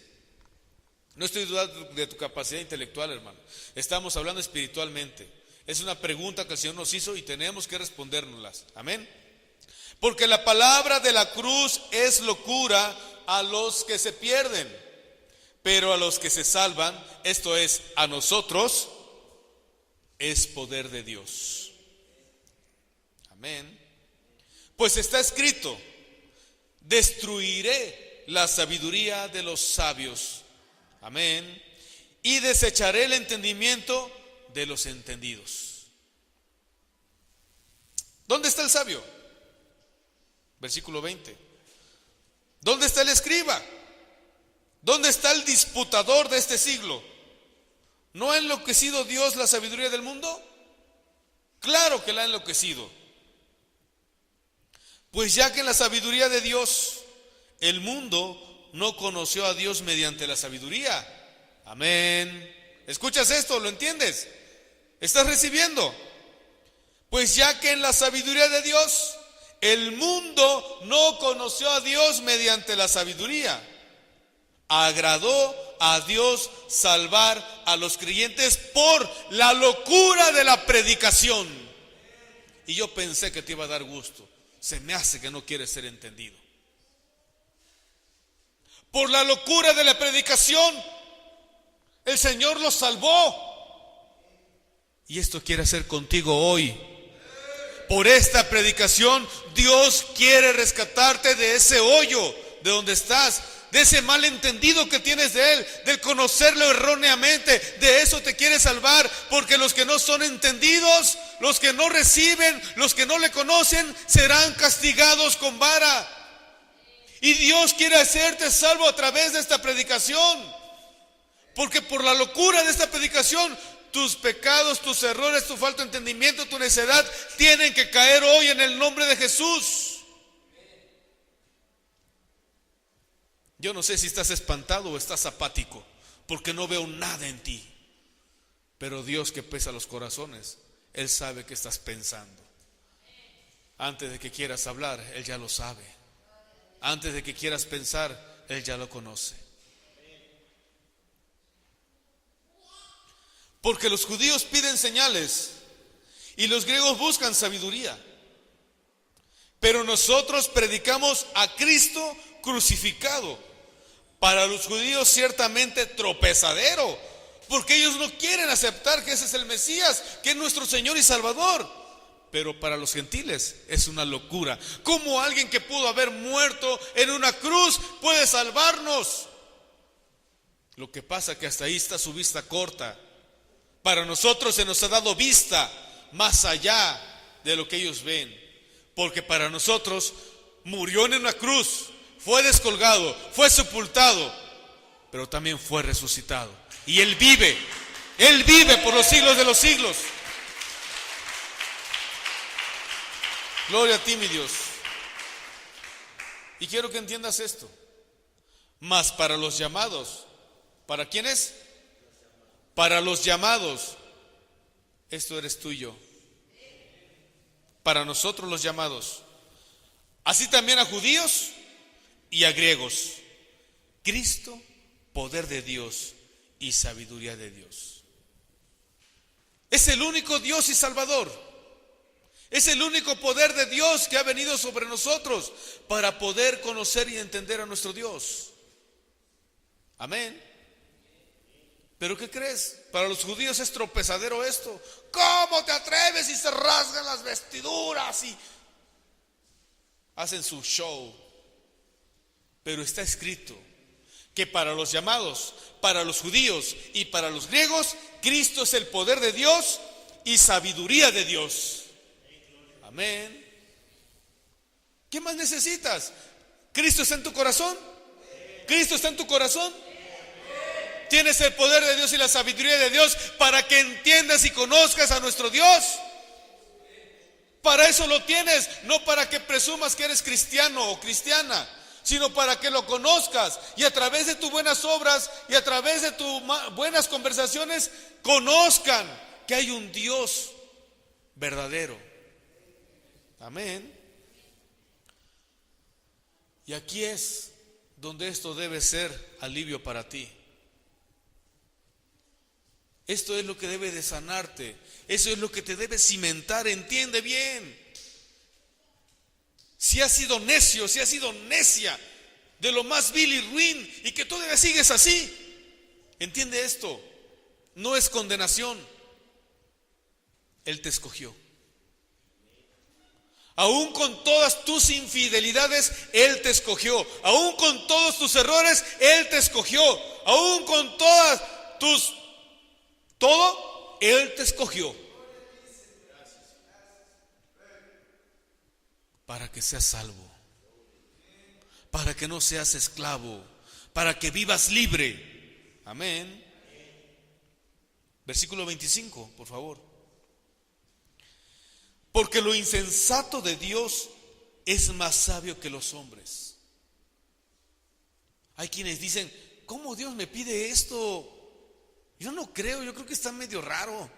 No estoy dudando de tu capacidad intelectual, hermano. Estamos hablando espiritualmente. Es una pregunta que el Señor nos hizo y tenemos que respondérnoslas. Amén. Porque la palabra de la cruz es locura a los que se pierden, pero a los que se salvan, esto es, a nosotros, es poder de Dios. Amén. Pues está escrito: destruiré la sabiduría de los sabios. Amén. Y desecharé el entendimiento de los entendidos. ¿Dónde está el sabio? Versículo 20. ¿Dónde está el escriba? ¿Dónde está el disputador de este siglo? ¿No ha enloquecido Dios la sabiduría del mundo? Claro que la ha enloquecido. Pues ya que en la sabiduría de Dios el mundo no conoció a Dios mediante la sabiduría. Amén. ¿Escuchas esto? ¿Lo entiendes? ¿Estás recibiendo? Pues ya que en la sabiduría de Dios el mundo no conoció a Dios mediante la sabiduría, agradó a Dios salvar a los creyentes por la locura de la predicación. Y yo pensé que te iba a dar gusto. Se me hace que no quieres ser entendido. Por la locura de la predicación, el Señor los salvó. Y esto quiere hacer contigo hoy. Por esta predicación, Dios quiere rescatarte de ese hoyo de donde estás, de ese malentendido que tienes de Él, del conocerlo erróneamente. De eso te quiere salvar, porque los que no son entendidos, los que no reciben, los que no le conocen, serán castigados con vara. Y Dios quiere hacerte salvo a través de esta predicación, porque por la locura de esta predicación, tus pecados, tus errores, tu falta de entendimiento, tu necedad, tienen que caer hoy en el nombre de Jesús. Yo no sé si estás espantado o estás apático, porque no veo nada en ti. Pero Dios, que pesa los corazones, Él sabe qué estás pensando. Antes de que quieras hablar, Él ya lo sabe. Antes de que quieras pensar, Él ya lo conoce. Porque los judíos piden señales y los griegos buscan sabiduría. Pero nosotros predicamos a Cristo crucificado. Para los judíos ciertamente tropezadero, porque ellos no quieren aceptar que ese es el Mesías, que es nuestro Señor y Salvador. Pero para los gentiles es una locura. ¿Cómo alguien que pudo haber muerto en una cruz puede salvarnos? Lo que pasa es que hasta ahí está su vista corta. Para nosotros se nos ha dado vista más allá de lo que ellos ven. Porque para nosotros murió en una cruz, fue descolgado, fue sepultado, pero también fue resucitado. Y Él vive por los siglos de los siglos. Gloria a ti, mi Dios. Y quiero que entiendas esto. Mas para los llamados, ¿para quiénes? Para los llamados, esto eres tú y yo. Para nosotros los llamados, así también a judíos y a griegos, Cristo, poder de Dios y sabiduría de Dios. Es el único Dios y Salvador. Es el único poder de Dios que ha venido sobre nosotros para poder conocer y entender a nuestro Dios. Amén. ¿Pero qué crees? Para los judíos es tropezadero esto. ¿Cómo te atreves? Y se rasgan las vestiduras. hacen su show, pero está escrito que para los llamados, para los judíos y para los griegos, Cristo es el poder de Dios y sabiduría de Dios. Amén. ¿Qué más necesitas? ¿Cristo está en tu corazón? ¿Cristo está en tu corazón? ¿Tienes el poder de Dios y la sabiduría de Dios para que entiendas y conozcas a nuestro Dios? Para eso lo tienes, no para que presumas que eres cristiano o cristiana, sino para que lo conozcas y a través de tus buenas obras y a través de tus buenas conversaciones conozcan que hay un Dios verdadero. Amén. Y aquí es donde esto debe ser alivio para ti. Esto es lo que debe de sanarte. Eso es lo que te debe cimentar. Entiende bien. Si has sido necio, si has sido necia de lo más vil y ruin y que todavía sigues así, entiende esto. No es condenación. Él te escogió. Aún con todas tus infidelidades, Él te escogió. Aún con todos tus errores, Él te escogió. Aún con todas todo, Él te escogió. Para que seas salvo. Para que no seas esclavo. Para que vivas libre. Amén. Versículo 25, por favor. Porque lo insensato de Dios es más sabio que los hombres. Hay quienes dicen, ¿cómo Dios me pide esto? Yo no creo, yo creo que está medio raro.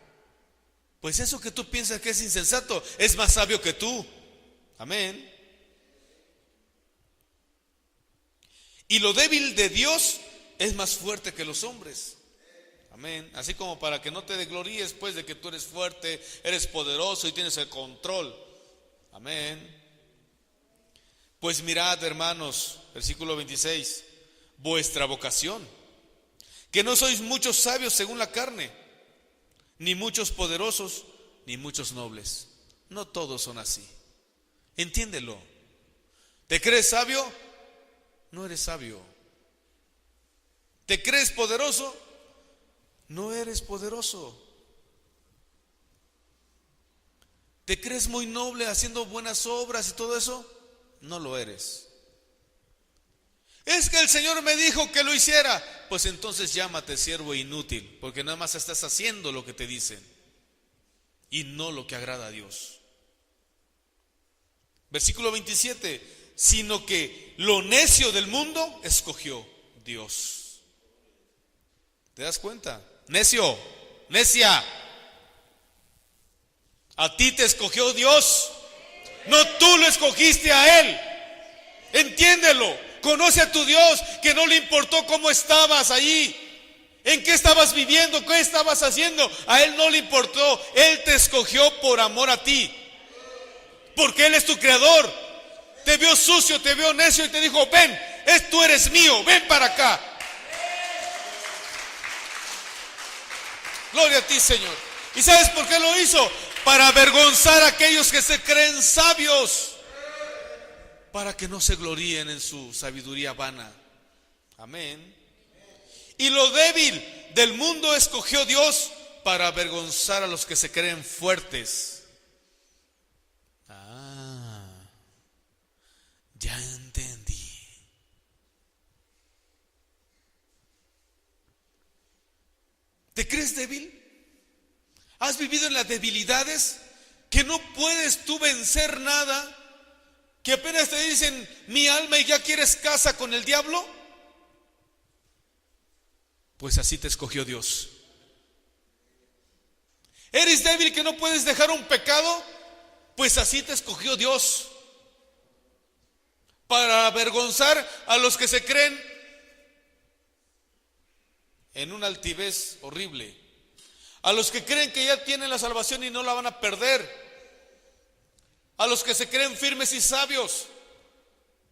Pues eso que tú piensas que es insensato es más sabio que tú. Amén. Y lo débil de Dios es más fuerte que los hombres. Amén. Así como para que no te gloríes pues de que tú eres fuerte, eres poderoso y tienes el control. Amén. Pues mirad, hermanos, versículo 26, vuestra vocación, que no sois muchos sabios según la carne, ni muchos poderosos, ni muchos nobles. No todos son así. Entiéndelo. ¿Te crees sabio? No eres sabio. ¿Te crees poderoso? No eres poderoso. ¿Te crees muy noble haciendo buenas obras y todo eso? No lo eres. Es que el Señor me dijo que lo hiciera. Pues entonces llámate siervo inútil, porque nada más estás haciendo lo que te dicen y no lo que agrada a Dios. Versículo 27, sino que lo necio del mundo escogió Dios. ¿Te das cuenta? Necio, necia. A ti te escogió Dios. No tú lo escogiste a Él. Entiéndelo. Conoce a tu Dios, que no le importó cómo estabas allí, en qué estabas viviendo, qué estabas haciendo. A Él no le importó. Él te escogió por amor a ti, porque Él es tu creador. Te vio sucio, te vio necio y te dijo, ven, tú eres mío, ven para acá. Gloria a ti, Señor. ¿Y sabes por qué lo hizo? Para avergonzar a aquellos que se creen sabios, para que no se gloríen en su sabiduría vana. Amén. Y lo débil del mundo escogió Dios para avergonzar a los que se creen fuertes. Ya entendí. ¿Te crees débil? ¿Has vivido en las debilidades que no puedes tú vencer nada? Que apenas te dicen mi alma y ya quieres casa con el diablo. Pues así te escogió Dios. ¿Eres débil que no puedes dejar un pecado? Pues así te escogió Dios. Para avergonzar a los que se creen en una altivez horrible. A los que creen que ya tienen la salvación y no la van a perder. A los que se creen firmes y sabios.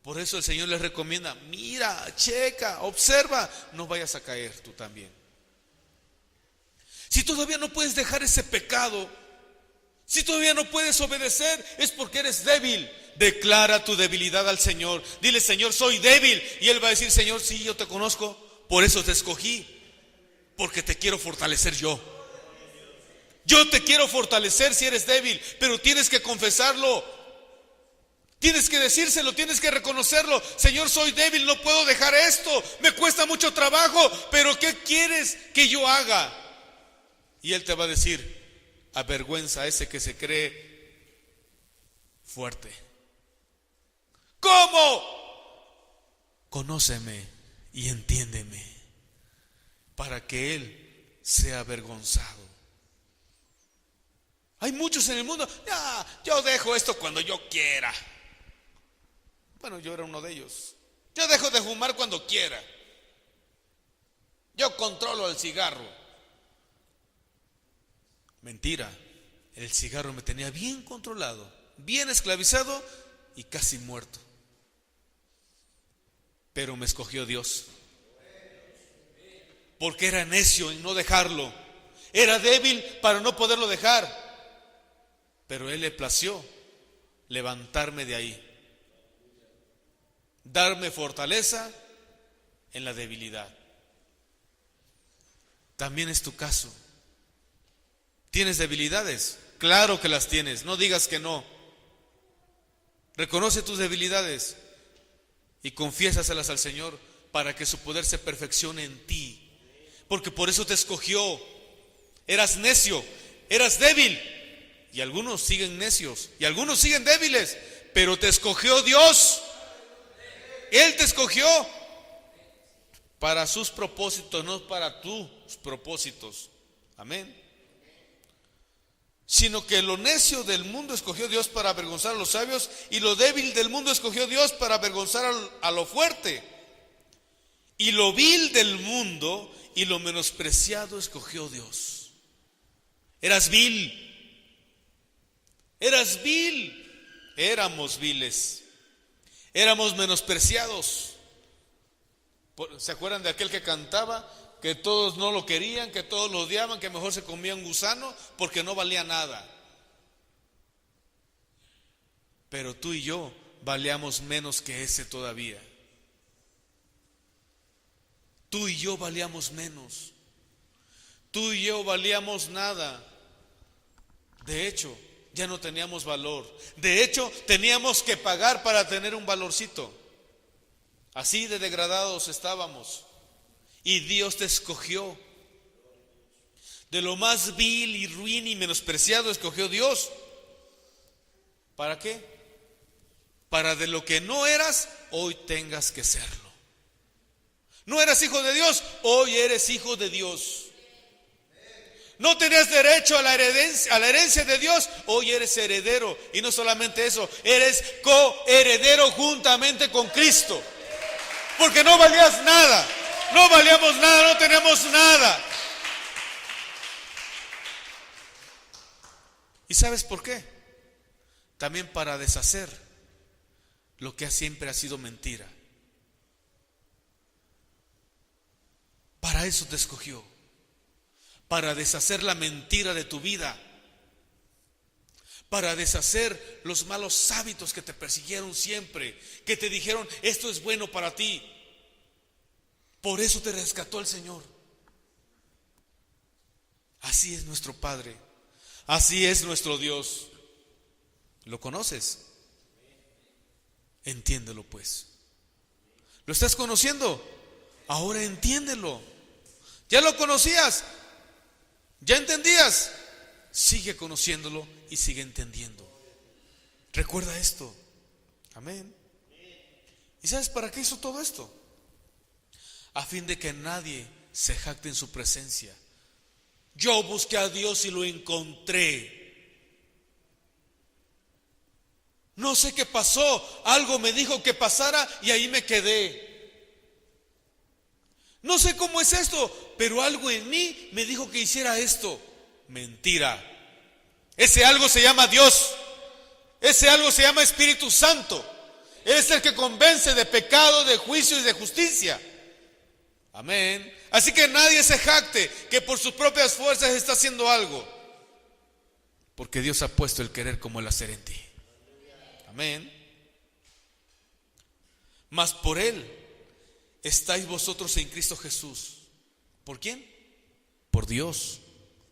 Por eso el Señor les recomienda, mira, checa, observa, no vayas a caer tú también. Si todavía no puedes dejar ese pecado, si todavía no puedes obedecer, es porque eres débil. Declara tu debilidad al Señor. Dile: Señor, soy débil. Y Él va a decir: Señor, sí, yo te conozco, por eso te escogí, porque te quiero fortalecer yo. Yo te quiero fortalecer si eres débil, pero tienes que confesarlo. Tienes que decírselo, tienes que reconocerlo. Señor, soy débil, no puedo dejar esto, me cuesta mucho trabajo, pero ¿qué quieres que yo haga? Y Él te va a decir: avergüenza a ese que se cree fuerte. ¿Cómo? Conóceme y entiéndeme, para que Él sea avergonzado. Hay muchos en el mundo: yo dejo esto cuando yo quiera. Bueno, yo era uno de ellos. Yo dejo de fumar cuando quiera. Yo controlo el cigarro. Mentira. El cigarro me tenía bien controlado, bien esclavizado y casi muerto. Pero me escogió Dios, porque era necio en no dejarlo. Era débil para no poderlo dejar, pero Él le plació levantarme de ahí, darme fortaleza en la debilidad. También es tu caso. ¿Tienes debilidades? Claro que las tienes, no digas que no. Reconoce tus debilidades y confiésaselas al Señor para que su poder se perfeccione en ti, porque por eso te escogió. Eras necio, eras débil, y algunos siguen necios y algunos siguen débiles, pero te escogió Dios. Él te escogió para sus propósitos, no para tus propósitos. Amén. Sino que lo necio del mundo escogió Dios para avergonzar a los sabios, y lo débil del mundo escogió Dios para avergonzar a lo fuerte. Y lo vil del mundo y lo menospreciado escogió Dios. Eras vil. Eras vil. Éramos viles. Éramos menospreciados. ¿Se acuerdan de aquel que cantaba que todos no lo querían, que todos lo odiaban, que mejor se comía un gusano porque no valía nada? Pero tú y yo valíamos menos que ese todavía. Tú y yo valíamos menos. Tú y yo valíamos nada. De hecho, ya no teníamos valor. De hecho, teníamos que pagar para tener un valorcito. Así de degradados estábamos. Y Dios te escogió. De lo más vil y ruin y menospreciado escogió Dios. ¿Para qué? Para de lo que no eras, hoy tengas que serlo. No eras hijo de Dios, hoy eres hijo de Dios. No tenías derecho a la herencia de Dios, hoy eres heredero. Y no solamente eso, eres coheredero juntamente con Cristo. Porque no valías nada, no valíamos nada, no teníamos nada. ¿Y sabes por qué? También para deshacer lo que siempre ha sido mentira. Para eso te escogió. Para deshacer la mentira de tu vida, para deshacer los malos hábitos que te persiguieron siempre, que te dijeron: esto es bueno para ti. Por eso te rescató el Señor. Así es nuestro Padre, así es nuestro Dios. ¿Lo conoces? Entiéndelo pues. ¿Lo estás conociendo? Ahora entiéndelo. ¿Ya lo conocías? ¿Ya entendías? Sigue conociéndolo y sigue entendiendo. Recuerda esto. Amén. ¿Y sabes para qué hizo todo esto? A fin de que nadie se jacte en su presencia. Yo busqué a Dios y lo encontré. No sé qué pasó, algo me dijo que pasara y ahí me quedé. No sé cómo es esto, pero algo en mí me dijo que hiciera esto. Mentira. Ese algo se llama Dios. Ese algo se llama Espíritu Santo. Es el que convence de pecado, de juicio y de justicia. Amén. Así que nadie se jacte que por sus propias fuerzas está haciendo algo, porque Dios ha puesto el querer como el hacer en ti. Amén. Mas por Él estáis vosotros en Cristo Jesús. ¿Por quién? Por Dios,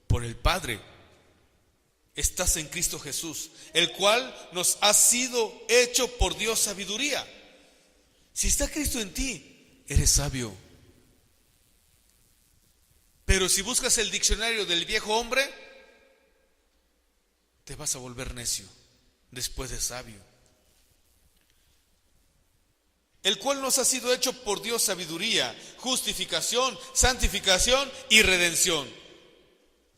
por el Padre. Estás en Cristo Jesús, el cual nos ha sido hecho por Dios sabiduría. Si está Cristo en ti, eres sabio. Pero si buscas el diccionario del viejo hombre, te vas a volver necio después de sabio. El cual nos ha sido hecho por Dios sabiduría, justificación, santificación y redención.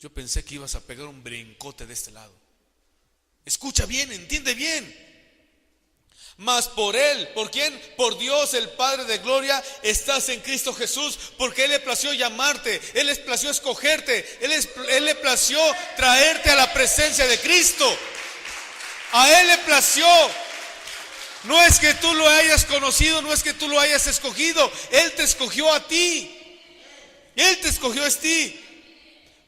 Yo pensé que ibas a pegar un brincote de este lado. Escucha bien, entiende bien. Mas por Él, ¿por quién? Por Dios el Padre de gloria, estás en Cristo Jesús, porque Él le plació llamarte, Él le plació escogerte, Él le plació traerte a la presencia de Cristo. A Él le plació. No es que tú lo hayas conocido, no es que tú lo hayas escogido, Él te escogió a ti. Él te escogió a ti.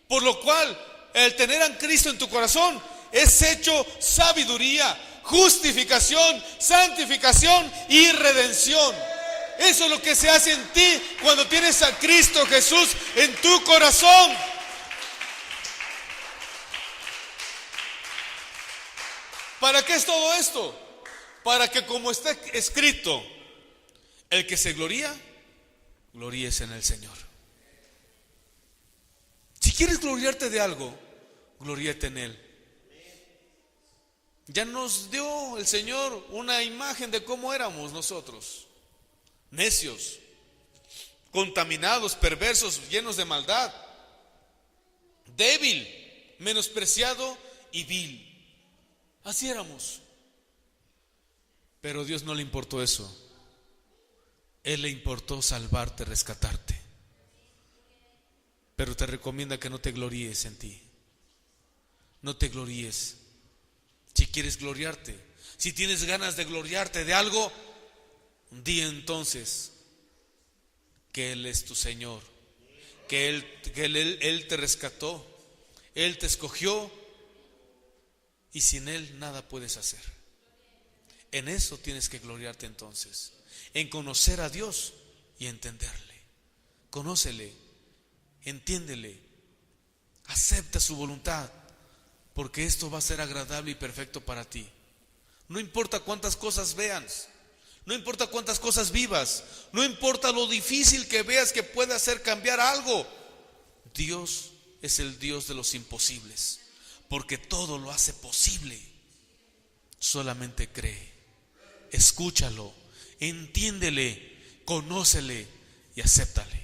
Por lo cual, el tener a Cristo en tu corazón es hecho sabiduría, justificación, santificación y redención. Eso es lo que se hace en ti cuando tienes a Cristo Jesús en tu corazón. ¿Para qué es todo esto? Para que, como está escrito, el que se gloría, gloríese en el Señor. Si quieres gloriarte de algo, gloríate en Él. Ya nos dio el Señor una imagen de cómo éramos nosotros: necios, contaminados, perversos, llenos de maldad, débil, menospreciado y vil. Así éramos. Pero a Dios no le importó eso. Él le importó salvarte, rescatarte. Pero te recomienda que no te gloríes en ti. No te gloríes. Si quieres gloriarte, si tienes ganas de gloriarte de algo, di entonces que Él es tu Señor, que Él te rescató, Él te escogió, y sin Él nada puedes hacer. En eso tienes que gloriarte entonces, en conocer a Dios y entenderle. Conócele, entiéndele, acepta su voluntad, porque esto va a ser agradable y perfecto para ti. No importa cuántas cosas veas, no importa cuántas cosas vivas, no importa lo difícil que veas que pueda hacer cambiar algo. Dios es el Dios de los imposibles, porque todo lo hace posible. Solamente cree, escúchalo, entiéndele, conócele y acéptale.